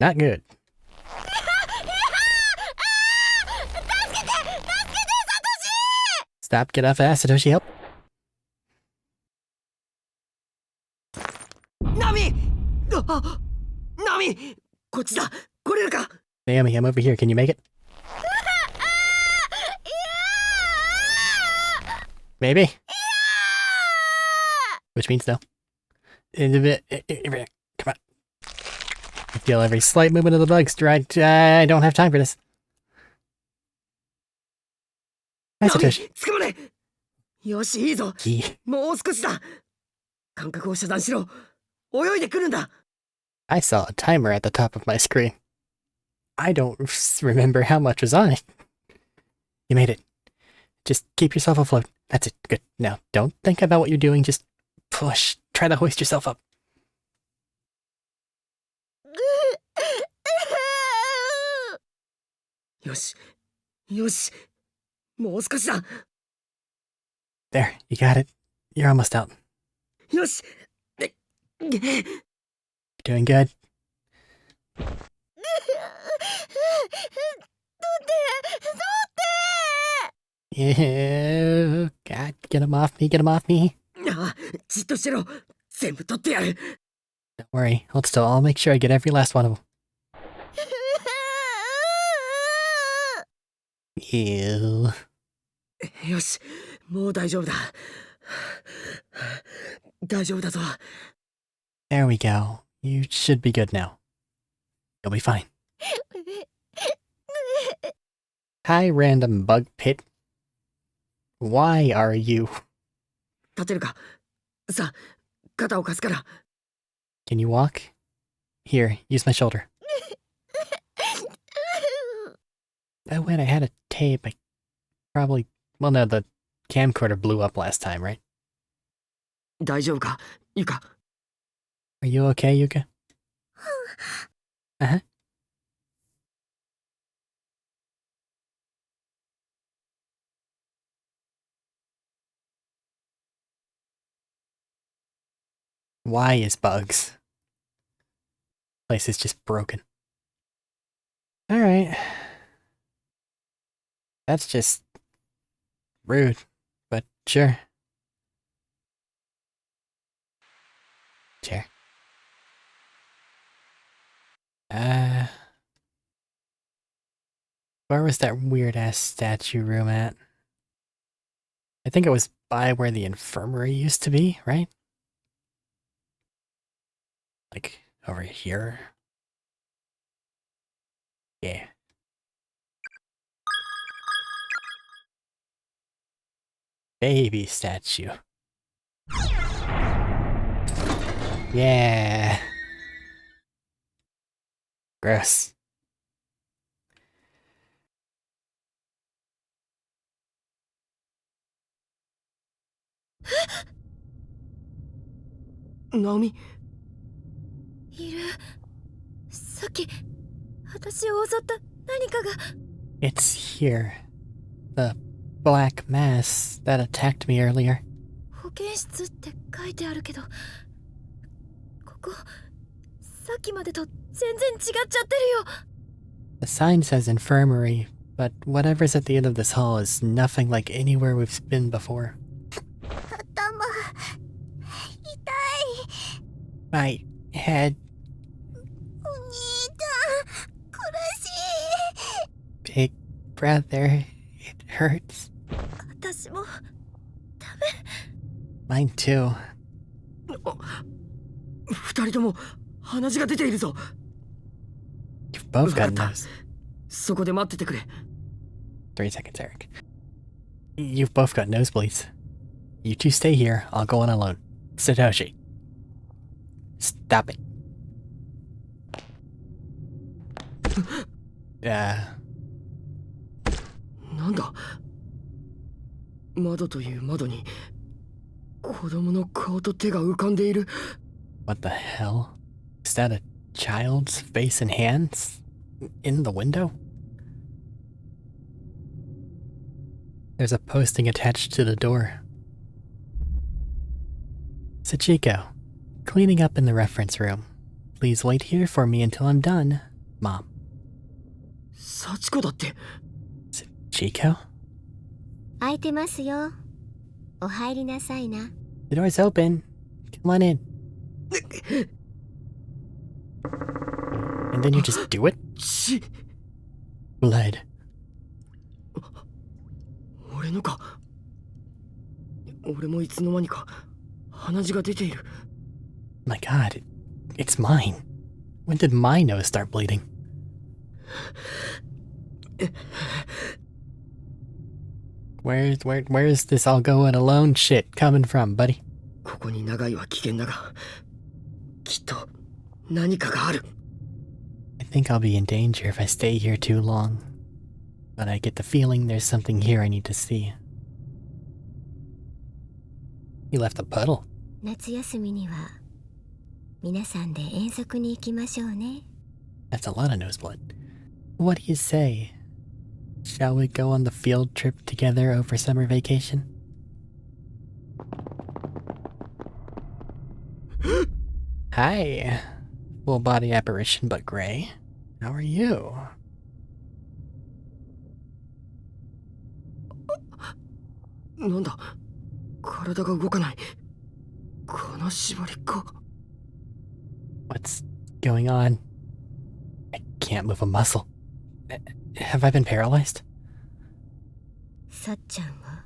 Not good. Stop, get off ass, Satoshi, help. ナミ！あ、ナミ！こっちだ！来れるか？ Naomi, I'm over here. Can you make it? Maybe. Which means no. Come on. I feel every slight movement of the bugs. I don't have time for this. Hi, ナミ！ Satoshi. 捕まれ！よし、いいぞ！ He. もう少しだ！感覚を遮断しろ！泳いでくるんだ！ I saw a timer at the top of my screen. I don't remember how much was on it. You made it. Just keep yourself afloat. That's it. Good. Now, don't think about what you're doing. Just push. Try to hoist yourself up. よし、よし、もう少しだ！ There. You got it. You're almost out. よし！ You're doing good. Ew, God, get him off me, get him off me. ああ、じっとしてろ。全部取ってやる。 Don't worry, I'll make sure I get every last one of them. Ew. よし、もう大丈夫だ。大丈夫だぞ。 There we go. You should be good now. You'll be fine. Hi, random bug pit. Why are you? 立てるか。さあ、肩を貸すから。 Can you walk? Here, use my shoulder. Oh wait, I had a tape. I probably... Well, no, the camcorder blew up last time, right? 大丈夫か、ゆか。 Are you okay, Yuka? Uh-huh. Why is bugs? Place is just broken. Alright. That's just rude, but sure. Chair. Where was that weird-ass statue room at? I think it was by where the infirmary used to be, right? Like, over here? Yeah. Baby statue. Yeah. Gross. Naomi? いる。さっき私を襲った何かが。 It's here. The black mass that attacked me earlier. 保健室って書いてあるけど、ここさっきまでと全然違っちゃってるよ。 The sign says infirmary, but whatever's at the end of this hall is nothing like anywhere we've been before. 頭痛い。 My head, お兄ちゃん苦しい。 big brother, it hurts. 私も Mine too. 二人とも鼻血が出ているぞ。 You've both got わかった。 nose. そこで待っててくれ。 3 seconds, Arik. You've both got nosebleeds. You two stay here, I'll go on alone. Satoshi. Stop it. なんだ、窓という窓に子供の顔と手が浮かんでいる。 What the hell? Is that a child's face and hands? In the window? There's a posting attached to the door. Sachiko, cleaning up in the reference room. Please wait here for me until I'm done, Mom. 幸子だって。 Chico? 開いてますよ。お入りなさいな。 The door's open. Come on in. And then you just do it? 血、 Blood. 俺のか。俺もいつの間にか鼻血が出ている。 My god, it's mine. When did my nose start bleeding? Where's this I'll go it alone shit coming from, buddy? ここに長いは危険だが、きっと何かがある。 I think I'll be in danger if I stay here too long. But I get the feeling there's something here I need to see. You left a puddle. 夏休みには皆さんで遠足に行きましょうね。 That's a lot of noseblood. What do you say? Shall we go on the field trip together over summer vacation? Hi. Full body apparition, but gray. How are you? なんだ、体が動かない。金縛りか。What's going on? I can't move a muscle. Have I been paralyzed? さっちゃんは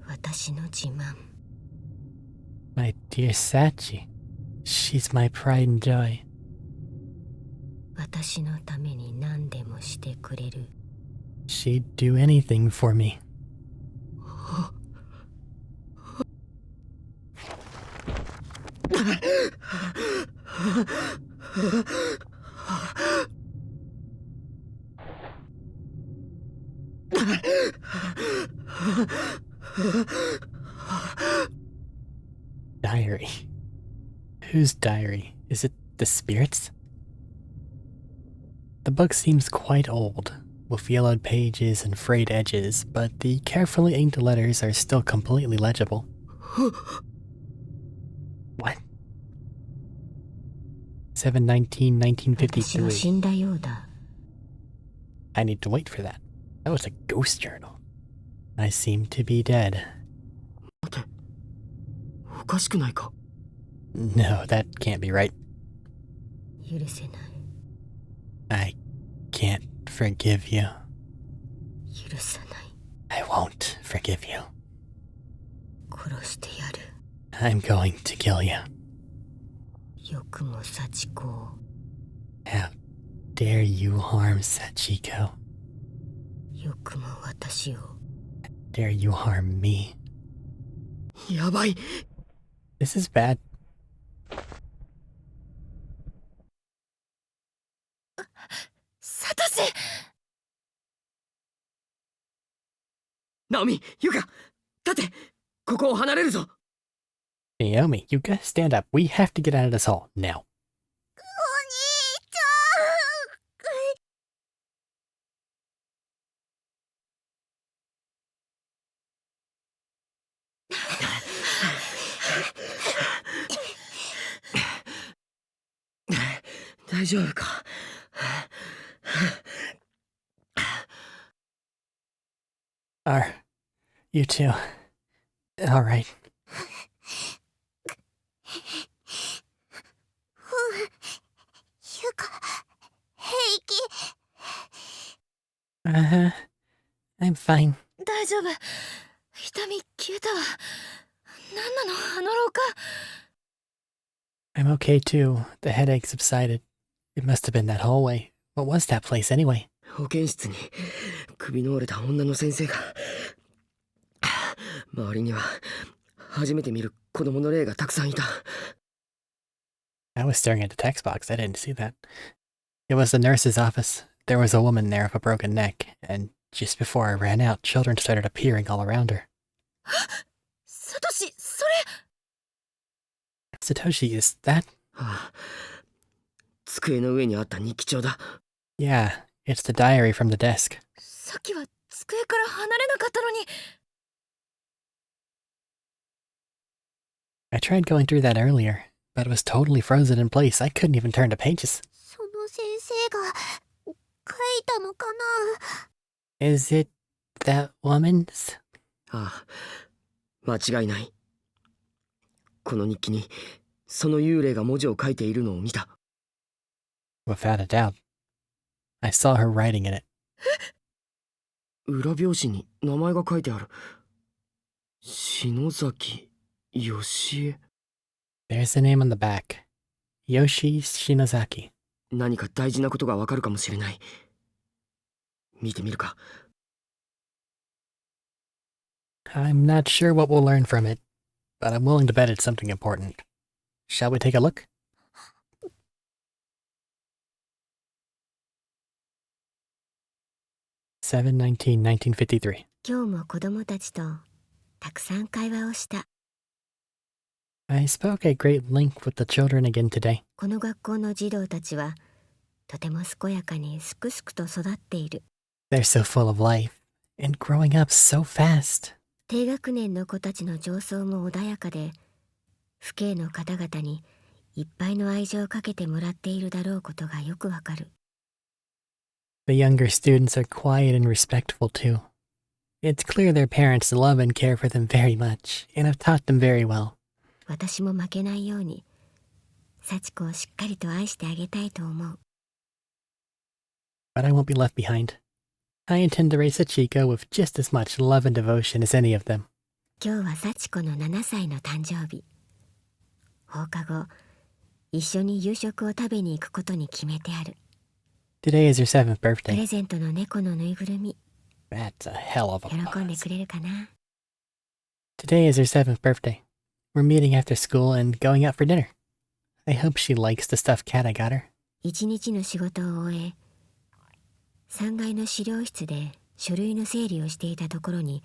私の自慢。 My dear Sachi. She's my pride and joy. 私のために何でもしてくれる。 She'd do anything for me. Diary. Whose diary? Is it the spirit's? The book seems quite old, with yellowed pages and frayed edges, but the carefully inked letters are still completely legible. What? 7/19/1953. 死んだようだ。 I need to wait for that. That was a ghost journal. I seem to be dead. 待て、おかしくないか。 No, that can't be right. 許せない。 I can't forgive you. 許さない。 I won't forgive you. 殺してやる。 I'm going to kill you. よくも幸子を。 How dare you harm Sachiko? よくも私を。 Dare you harm me? やばい。 This is bad. サトシ。ナオミ、ユカ、立て。ここを離れるぞ。 Naomi, you gotta stand up. We have to get out of this hall now. お兄ち大丈夫か。 You too. All right. ゆか、平気。 I'm fine. 大丈夫。痛み消えたわ。何なのあの廊下。 I'm okay too. The headache subsided. It must have been that hallway. What was that place anyway? 保健室に首の折れた女の先生が。周りには初めて見る子供の霊がたくさんいた。 I was staring at the text box. I didn't see that. It was the nurse's office. There was a woman there with a broken neck, and just before I ran out, children started appearing all around her. サトシ、それ。 Satoshi, is that? ああ、机の上にあった日記帳だ。 Yeah, it's the diary from the desk. さっきは机から離れなかったのに。 I tried going through that earlier, but it was totally frozen in place. I couldn't even turn to pages. その先生が書いたのかな。 Is it that woman's? ああ、間違いない。この日記にその幽霊が文字を書いているのを見た。 Without a doubt. I saw her writing in it. 裏表紙に名前が書いてある。篠崎義恵。 There's the name on the back. Yoshi Shinozaki. 何か大事なことがわかるかもしれない。見てみるか。 I'm not sure what we'll learn from it, but I'm willing to bet it's something important. Shall we take a look? (7/19/1953) 今日も子供たちとたくさん会話をした。 I spoke at great length with the children again today. この学校の児童たちはとても健やかにすくすくと育っている。 They're so full of life and growing up so fast. 低学年の子たちの情操も穏やかで、父兄の方々にいっぱいの愛情をかけてもらっているだろうことがよくわかる。The younger students are quiet and respectful too. It's clear their parents love and care for them very much, and have taught them very well. 私も負けないように、幸子をしっかりと愛してあげたいと思う。But I won't be left behind. I intend to raise Sachiko with just as much love and devotion as any of them. 今日は幸子の7歳の誕生日。放課後、一緒に夕食を食べに行くことに決めてある。Today is your 7th プ birthday. レゼントの猫のぬいぐるみ、 That's a hell of a 喜んで pause. くれるかな。 Today is her 7th birthday. We're meeting after school and going out for dinner. I hope she likes the stuffed cat I got her. 一日の仕事を終え、3階の資料室で書類の整理をしていたところに、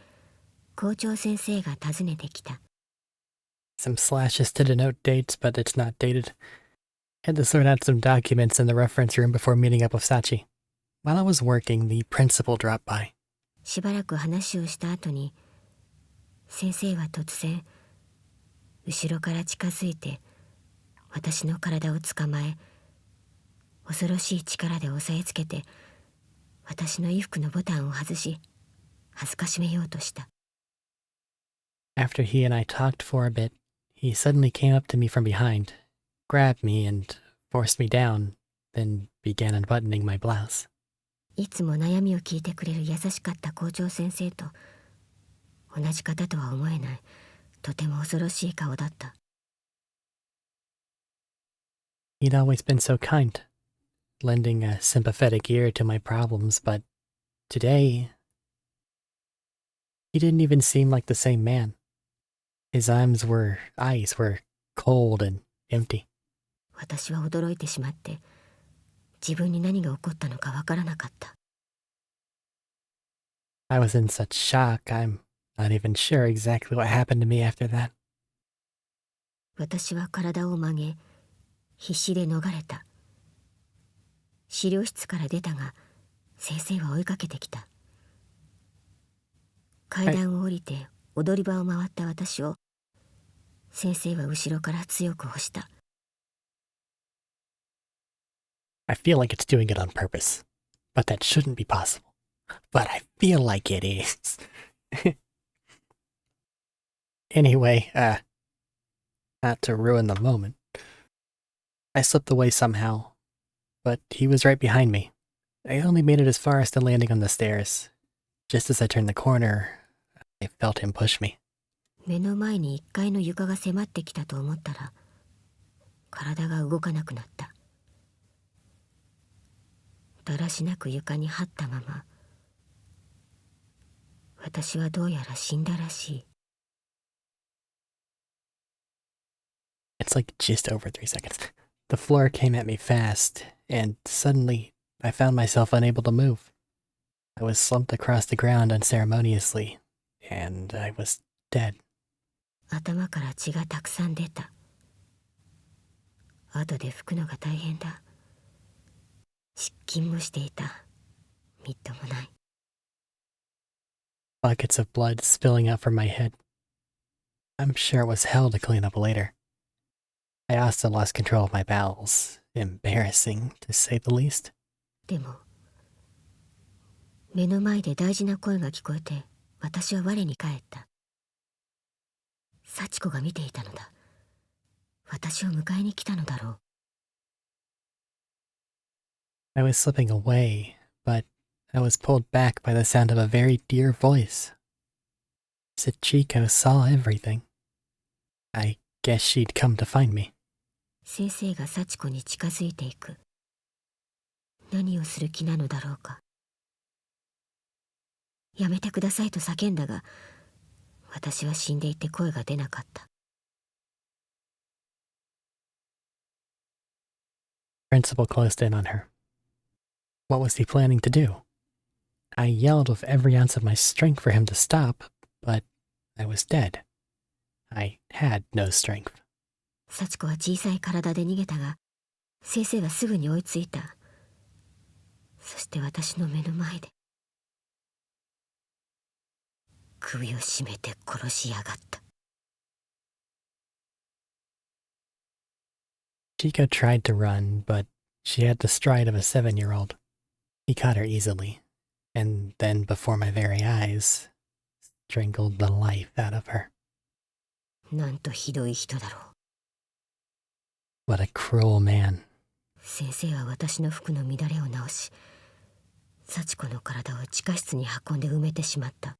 校長先生が訪ねてきた。Some slashes to denote dates, but it's not dated. Had to sort out some documents in the reference room before meeting up with Sachi. While I was working, the principal dropped by. しばらく話をした後に、先生は突然、後ろから近づいて、私の体を捕まえ、恐ろしい力で押さえつけて、私の衣服のボタンを外し、恥ずかしめようとした。After he and I talked for a bit, he suddenly came up to me from behind, grabbed me, and forced me down, then began unbuttoning my blouse. いつも悩みを聞いてくれる優しかった校長先生と、同じ方とは思えない、とても恐ろしい顔だった。He'd always been so kind, lending a sympathetic ear to my problems, but today, he didn't even seem like the same man. His eyes were cold and empty. 私は驚いてしまって、自分に何が起こったのかわからなかった。I was in such shock, I'm not even sure exactly what happened to me after that. 私は体を曲げ、必死で逃れた。資料室から出たが、先生は追いかけてきた。階段を降りて踊り場を回った私を、先生は後ろから強く押した。I feel like it's doing it on purpose, but that shouldn't be possible. But I feel like it is. Anyway, not to ruin the moment, I slipped away somehow, but he was right behind me. I only made it as far as the landing on the stairs. Just as I turned the corner, I felt him push me. 目の前に1階の床が迫ってきたと思ったら、体が動かなくなった。だらしなく床に這ったまま、私はどうやら死んだらしい。It's like just over 3 seconds. The floor came at me fast, and suddenly I found myself unable to move. I was slumped across the ground unceremoniously, and I was dead. 頭から血がたくさん出た。後で拭くのが大変だ。失禁もしていた。みっともない。Buckets of blood spilling out from my head. I'm sure it was hell to clean up later. I also lost control of my bowels. Embarrassing, to say the least. でも、目の前で大事な声が聞こえて、私は我に返った。幸子が見ていたのだ。私を迎えに来たのだろう。I was slipping away, but I was pulled back by the sound of a very dear voice. Sachiko saw everything. I guess she'd come to find me. 先生が幸子に近づいていく。何をする気なのだろうか。やめてくださいと叫んだが、私は死んでいて声が出なかった。Principal closed in on her. What was he planning to do? I yelled with every ounce of my strength for him to stop, but I was dead. I had no strength. 幸子は小さい体で逃げたが、先生はすぐに追いついた。そして私の目の前で、首を絞めて殺しやがった。Chico tried to run, but she had the stride of a 7-year-old. He caught her easily, and then before my very eyes, strangled the life out of her. なんとひどい人だろう。 What a cruel man. 先生は私の服の乱れを直し、幸子の体を地下室に運んで埋めてしまった。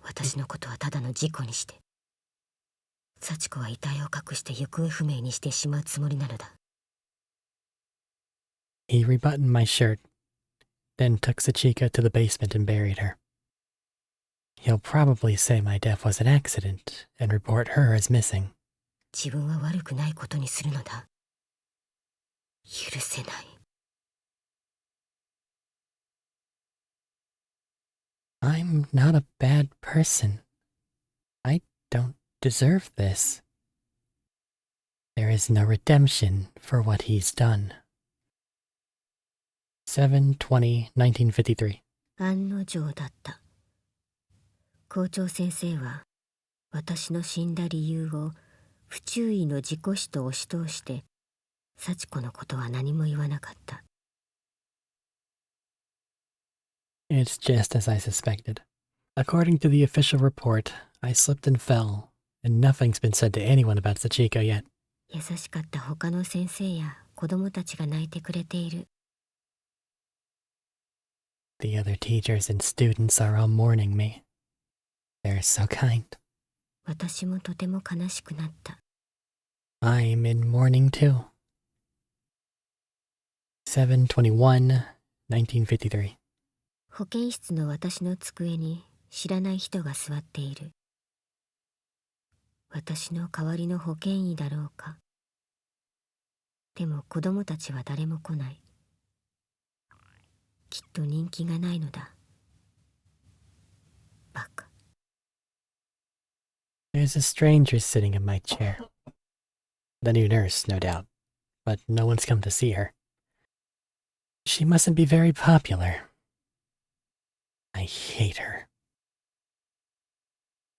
私のことはただの事故にして、幸子は遺体を隠して行方不明にしてしまうつもりなのだ。 He rebuttoned my shirt, then took Sachiko to the basement and buried her. He'll probably say my death was an accident and report her as missing. 自分は悪くないことにするのだ。許せない。 I'm not a bad person. I don't deserve this. There is no redemption for what he's done. 7/20/1953. 案の定だった。校長先生は私の死んだ理由を不注意の事故死と押し通して、幸子のことは何も言わなかった。 It's just as I suspected. According to the official report, I slipped and fell, and nothing's been said to anyone about Sachiko yet. 優しかった他の先生や子供たちが泣いてくれている。 The other teachers and students are all mourning me. They're so kind. 私もとても悲しくなった。 I'm in mourning too. 7/21/1953. 保健室の私の机に知らない人が座っている。私の代わりの保健医だろうか。でも子供たちは誰も来ない。きっと人気がないのだ。バカ。 There's a stranger sitting in my chair. The new nurse, no doubt, but no one's come to see her. She mustn't be very popular. I hate her.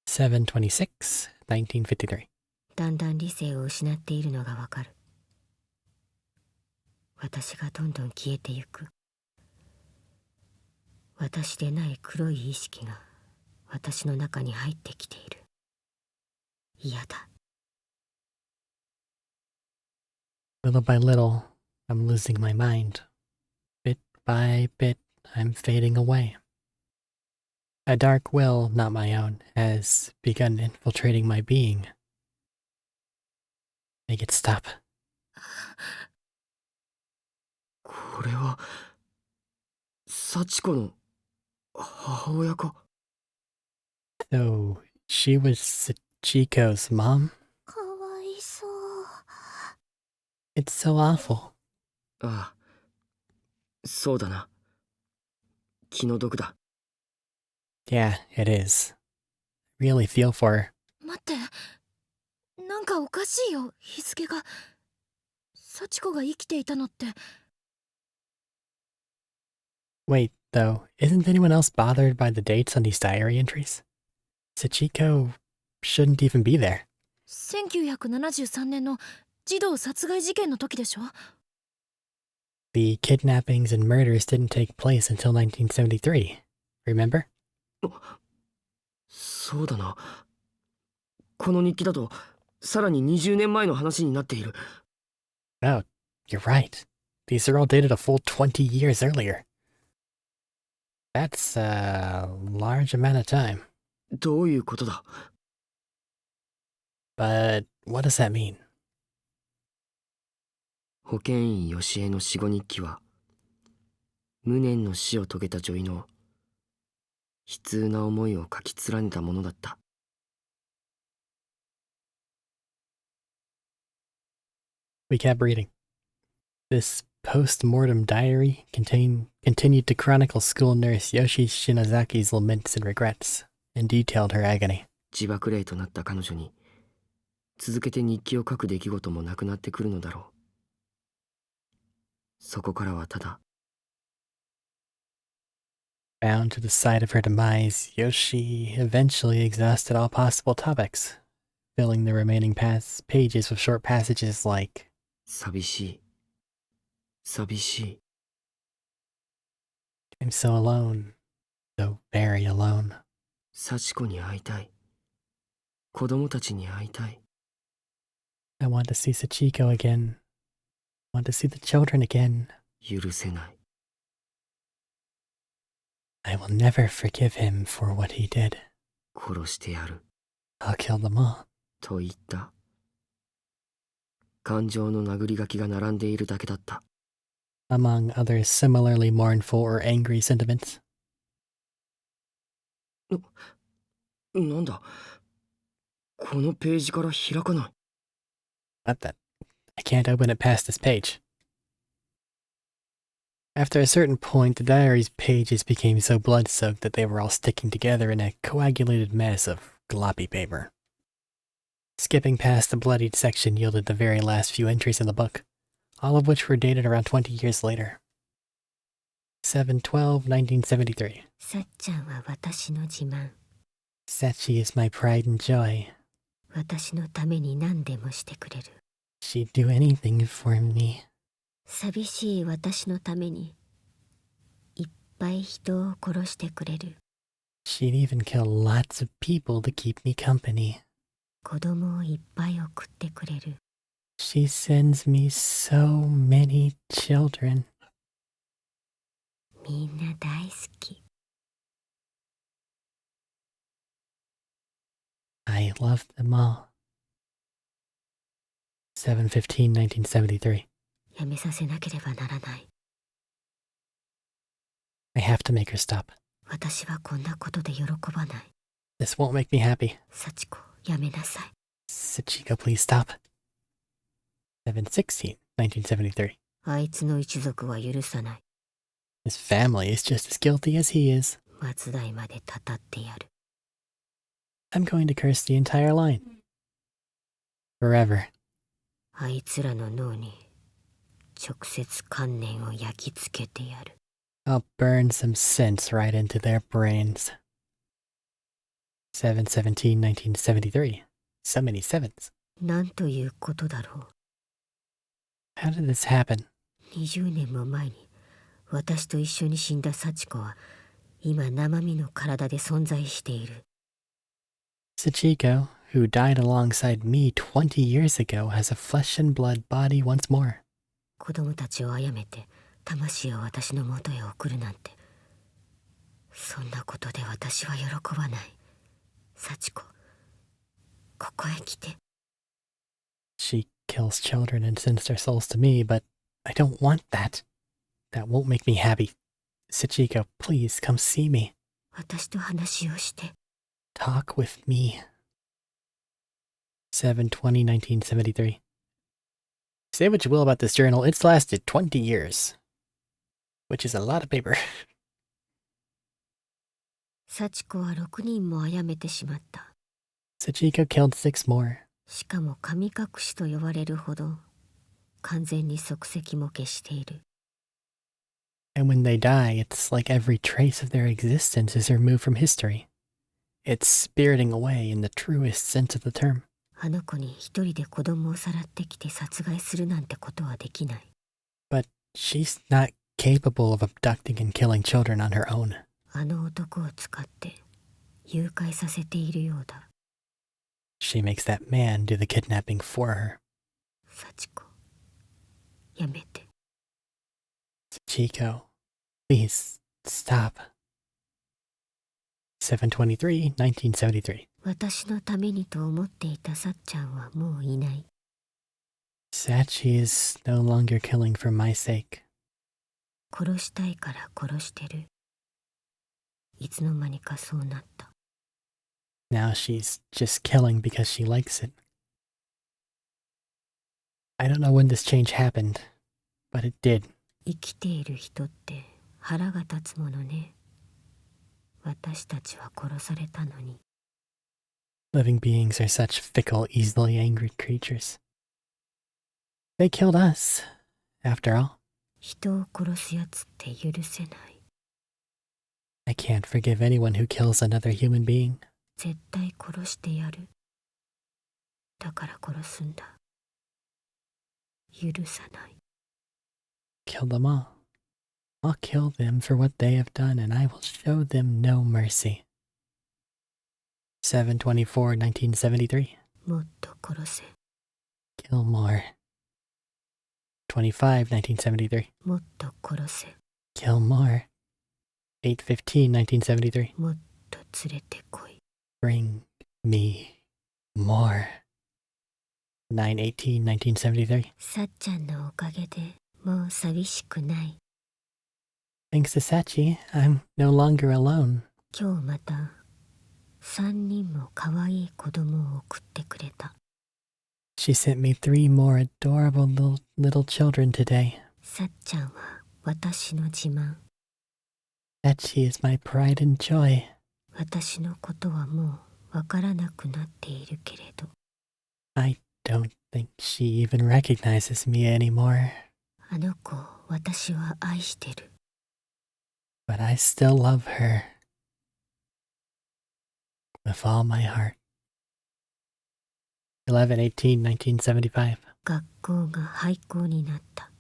7/26/1953. だんだん理性を失っているのがわかる。私がどんどん消えてゆく。私でない黒い意識が私の中に入ってきている。嫌だ。 Little by little, I'm losing my mind. Bit by bit, I'm fading away. A dark will, not my own, has begun infiltrating my being. Make it stop. これは幸子の母親か。 So, she was Sachiko's mom? かわいそう。 It's so awful. ああ、そうだな。気の毒だ。 Yeah, it is. Really feel for her. 待って、なんかおかしいよ、日付が。幸子が生きていたのって。 Wait, though, isn't anyone else bothered by the dates on these diary entries? Sachiko shouldn't even be there. 1973年の児童殺害事件の時でしょ。 The kidnappings and murders didn't take place until 1973. Remember? そうだな。この日記だとさらに20年前の話になっている。 No, you're right. These are all dated a full 20 years earlier. That's a large amount of time. どういうことだ。 But what does that mean? 保健医よしえの死後日記は無念の死を遂げた女医の悲痛な思いを書き連ねたものだった。 We kept reading. This post-mortem diary continued to chronicle school nurse Yoshi Shinazaki's laments and regrets, and detailed her agony. 自爆霊となった彼女に続けて日記を書く出来事もなくなってくるのだろう。そこからはただ Bound to the side of her demise, Yoshi eventually exhausted all possible topics, filling the remaining pages with short passages like, 寂しい。寂しい。 I'm so alone, so very alone. 幸子に会いたい。子供たちに会いたい。 I want to see Sachiko again. I want to see the children again. 許せない。 I will never forgive him for what he did. 殺してやる。 I'll kill them all. と言った。感情の殴り書きが並んでいるだけだった。 Among other similarly mournful or angry sentiments. なんだ。このページから開かない。 What the? I can't open it past this page. After a certain point, the diary's pages became so blood-soaked that they were all sticking together in a coagulated mess of gloppy paper. Skipping past the bloodied section yielded the very last few entries in the book, all of which were dated around 20 years later. 7/12/1973. さっちゃんは私の自慢。 Sachi is my pride and joy. 私のために何でもしてくれる。 She'd do anything for me. 寂しい私のためにいっぱい人を殺してくれる。 She'd even kill lots of people to keep me company. 子供をいっぱい送ってくれる。 She sends me so many children. みんな大好き。 I love them all. 7/15/1973. やめさせなければならない。 I have to make her stop. 私はこんなことで喜ばない。 This won't make me happy. 幸子、やめなさい。 Sachiko, please stop. 7/16/1973. あいつの一族は許さない。 His family is just as guilty as he is. 末代までたたってやる。 I'm going to curse the entire line. Forever. あいつらの脳に直接観念を焼き付けてやる。 I'll burn some sense right into their brains. 7/17/1973. So many sevens. なんということだろ How did this happen? う。20年も前に私と一緒に死んだ幸子は今生身の体で存在している。 Sachiko, who died alongside me 20 years ago, has a flesh and blood body once more. 子供たちを殺めて魂を私の元へ送るなんて、そんなことで私は喜ばない。幸子、ここへ来て。 She kills children and sends their souls to me, but I don't want that. That won't make me happy. Sachiko, please come see me. 私と話をして。 Talk with me. 7/20/1973. Say what you will about this journal, it's lasted 20 years. Which is a lot of paper. 幸子は6人も殺めてしまった。 Sachiko killed 6 more. しかも神隠しと呼ばれるほど完全に足跡も消している。 And when they die, it's like every trace of their existence is removed from history. It's spiriting away in the truest sense of the term. あの子に一人で子供をさらってきて殺害するなんてことはできない。 But she's not capable of abducting and killing children on her own. あの男を使って誘拐させているようだ。 She makes that man do the kidnapping for her. 幸子、やめて。 Sachiko, please stop. 7/23/1973. 私のためにと思っていたさっちゃんはもういない。 Sachi is no longer killing for my sake. 殺したいから殺してる。いつの間にかそうなった。 Now she's just killing because she likes it. I don't know when this change happened, but it did. 生きている人って腹が立つものね。私たちは殺されたのに。 Living beings are such fickle, easily angered creatures. They killed us, after all. 人を殺すやつって許せない。 I can't forgive anyone who kills another human being. 絶対殺してやる。だから殺すんだ。許さない。 Kill them all. I'll kill them for what they have done, and I will show them no mercy. 7/24, 1973. もっと殺せ。 Kill more. 25, 1973. もっと殺せ。 Kill more. 8/15, 1973. もっと連れてこい。 Bring me more. 9/18, 1973. さっちゃんのおかげでもう寂しくない。 Thanks to Sachi, I'm no longer alone. 今日また3人も可愛い子供を送ってくれた。 She sent me 3 more adorable little children today. さっちゃんは私の自慢。 Sachi is my pride and joy. 私のことはもうわからなくなっているけれど、 I don't think she even recognizes me anymore. あの子を私は愛してる。 But I still love her. With all my heart. 11/18, 1975. 学校が廃校になった。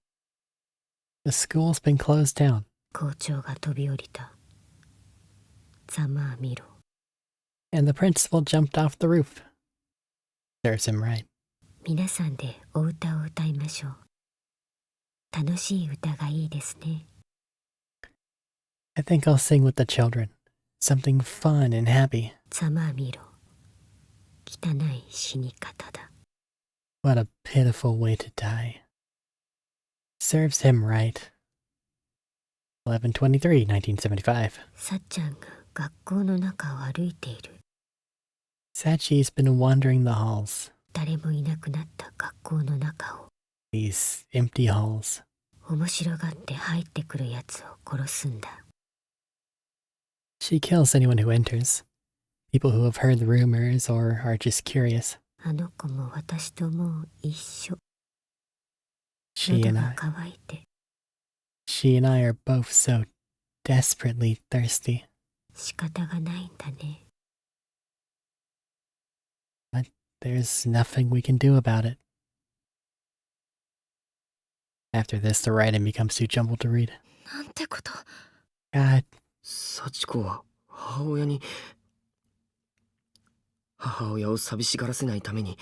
The school's been closed down. 校長が飛び降りた。ざまあ見ろ。 And the principal jumped off the roof. Serves him right. 皆さんでお歌を歌いましょう。楽しい歌がいいですね。 I think I'll sing with the children. Something fun and happy. ざまあ見ろ。汚い死に方だ。 What a pitiful way to die. Serves him right. 11/23, 1975. さっちゃんが学校の中を歩いている。 Sachi's been wandering the halls. 誰もいなくなった学校の中を。 These empty halls. 面白がって入ってくるやつを殺すんだ。 She kills anyone who enters. People who have heard the rumors or are just curious. あの子も私ともう一緒。 She 喉 and が I. 渇いて She and I are both so desperately thirsty. 仕方がないんだね。 There's nothing we can do about it. After this, the writing becomes too jumbled to read. なんてこと。 God, 幸子は母親に母親を寂しがらせないために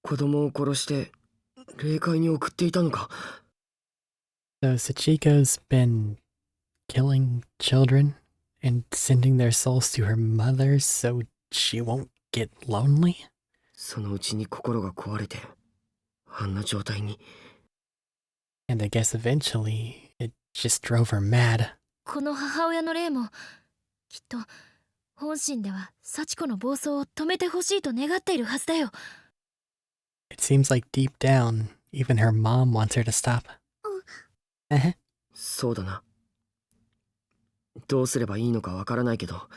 子供を殺して霊界に送っていたのか。 so Sachiko's been killing children and sending their souls to her mother so she won't get lonely? そのうちに心が壊れてあんな状態に。 And I guess eventually it just drove her mad. この母親の霊もきっと本心では幸子の暴走を止めてほしいと願っているはずだよ。 It seems like deep down, even her mom wants her to stop. そうだな。どうすればいいのかわからないけど、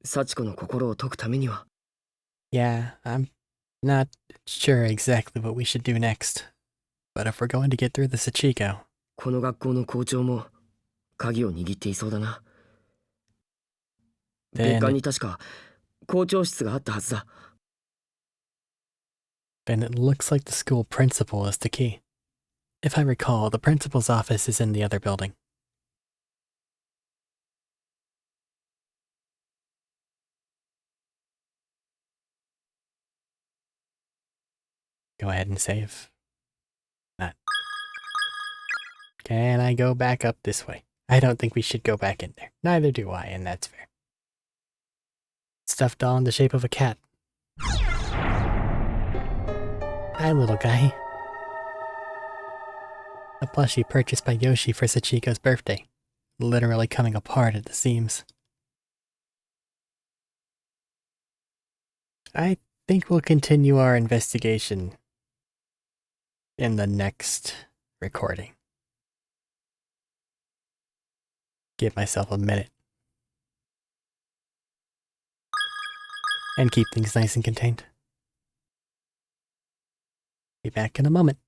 幸子の心を解くためには。 Yeah, I'm not sure exactly what we should do next. But if we're going to get through the Sachiko, この学校の校長も鍵を握っていそうだな。別館に確か校長室があったはずだ。then it looks like the school principal is the key. If I recall, the principal's office is in the other building. Go ahead and save. Not. Can I go back up this way? I don't think we should go back in there. Neither do I, and that's fair. Stuffed doll in the shape of a cat. Hi, little guy. A plushie purchased by Yoshi for Sachiko's birthday. Literally coming apart at the seams. I think we'll continue our investigation in the next recording. Give myself a minute. And keep things nice and contained. Be back in a moment.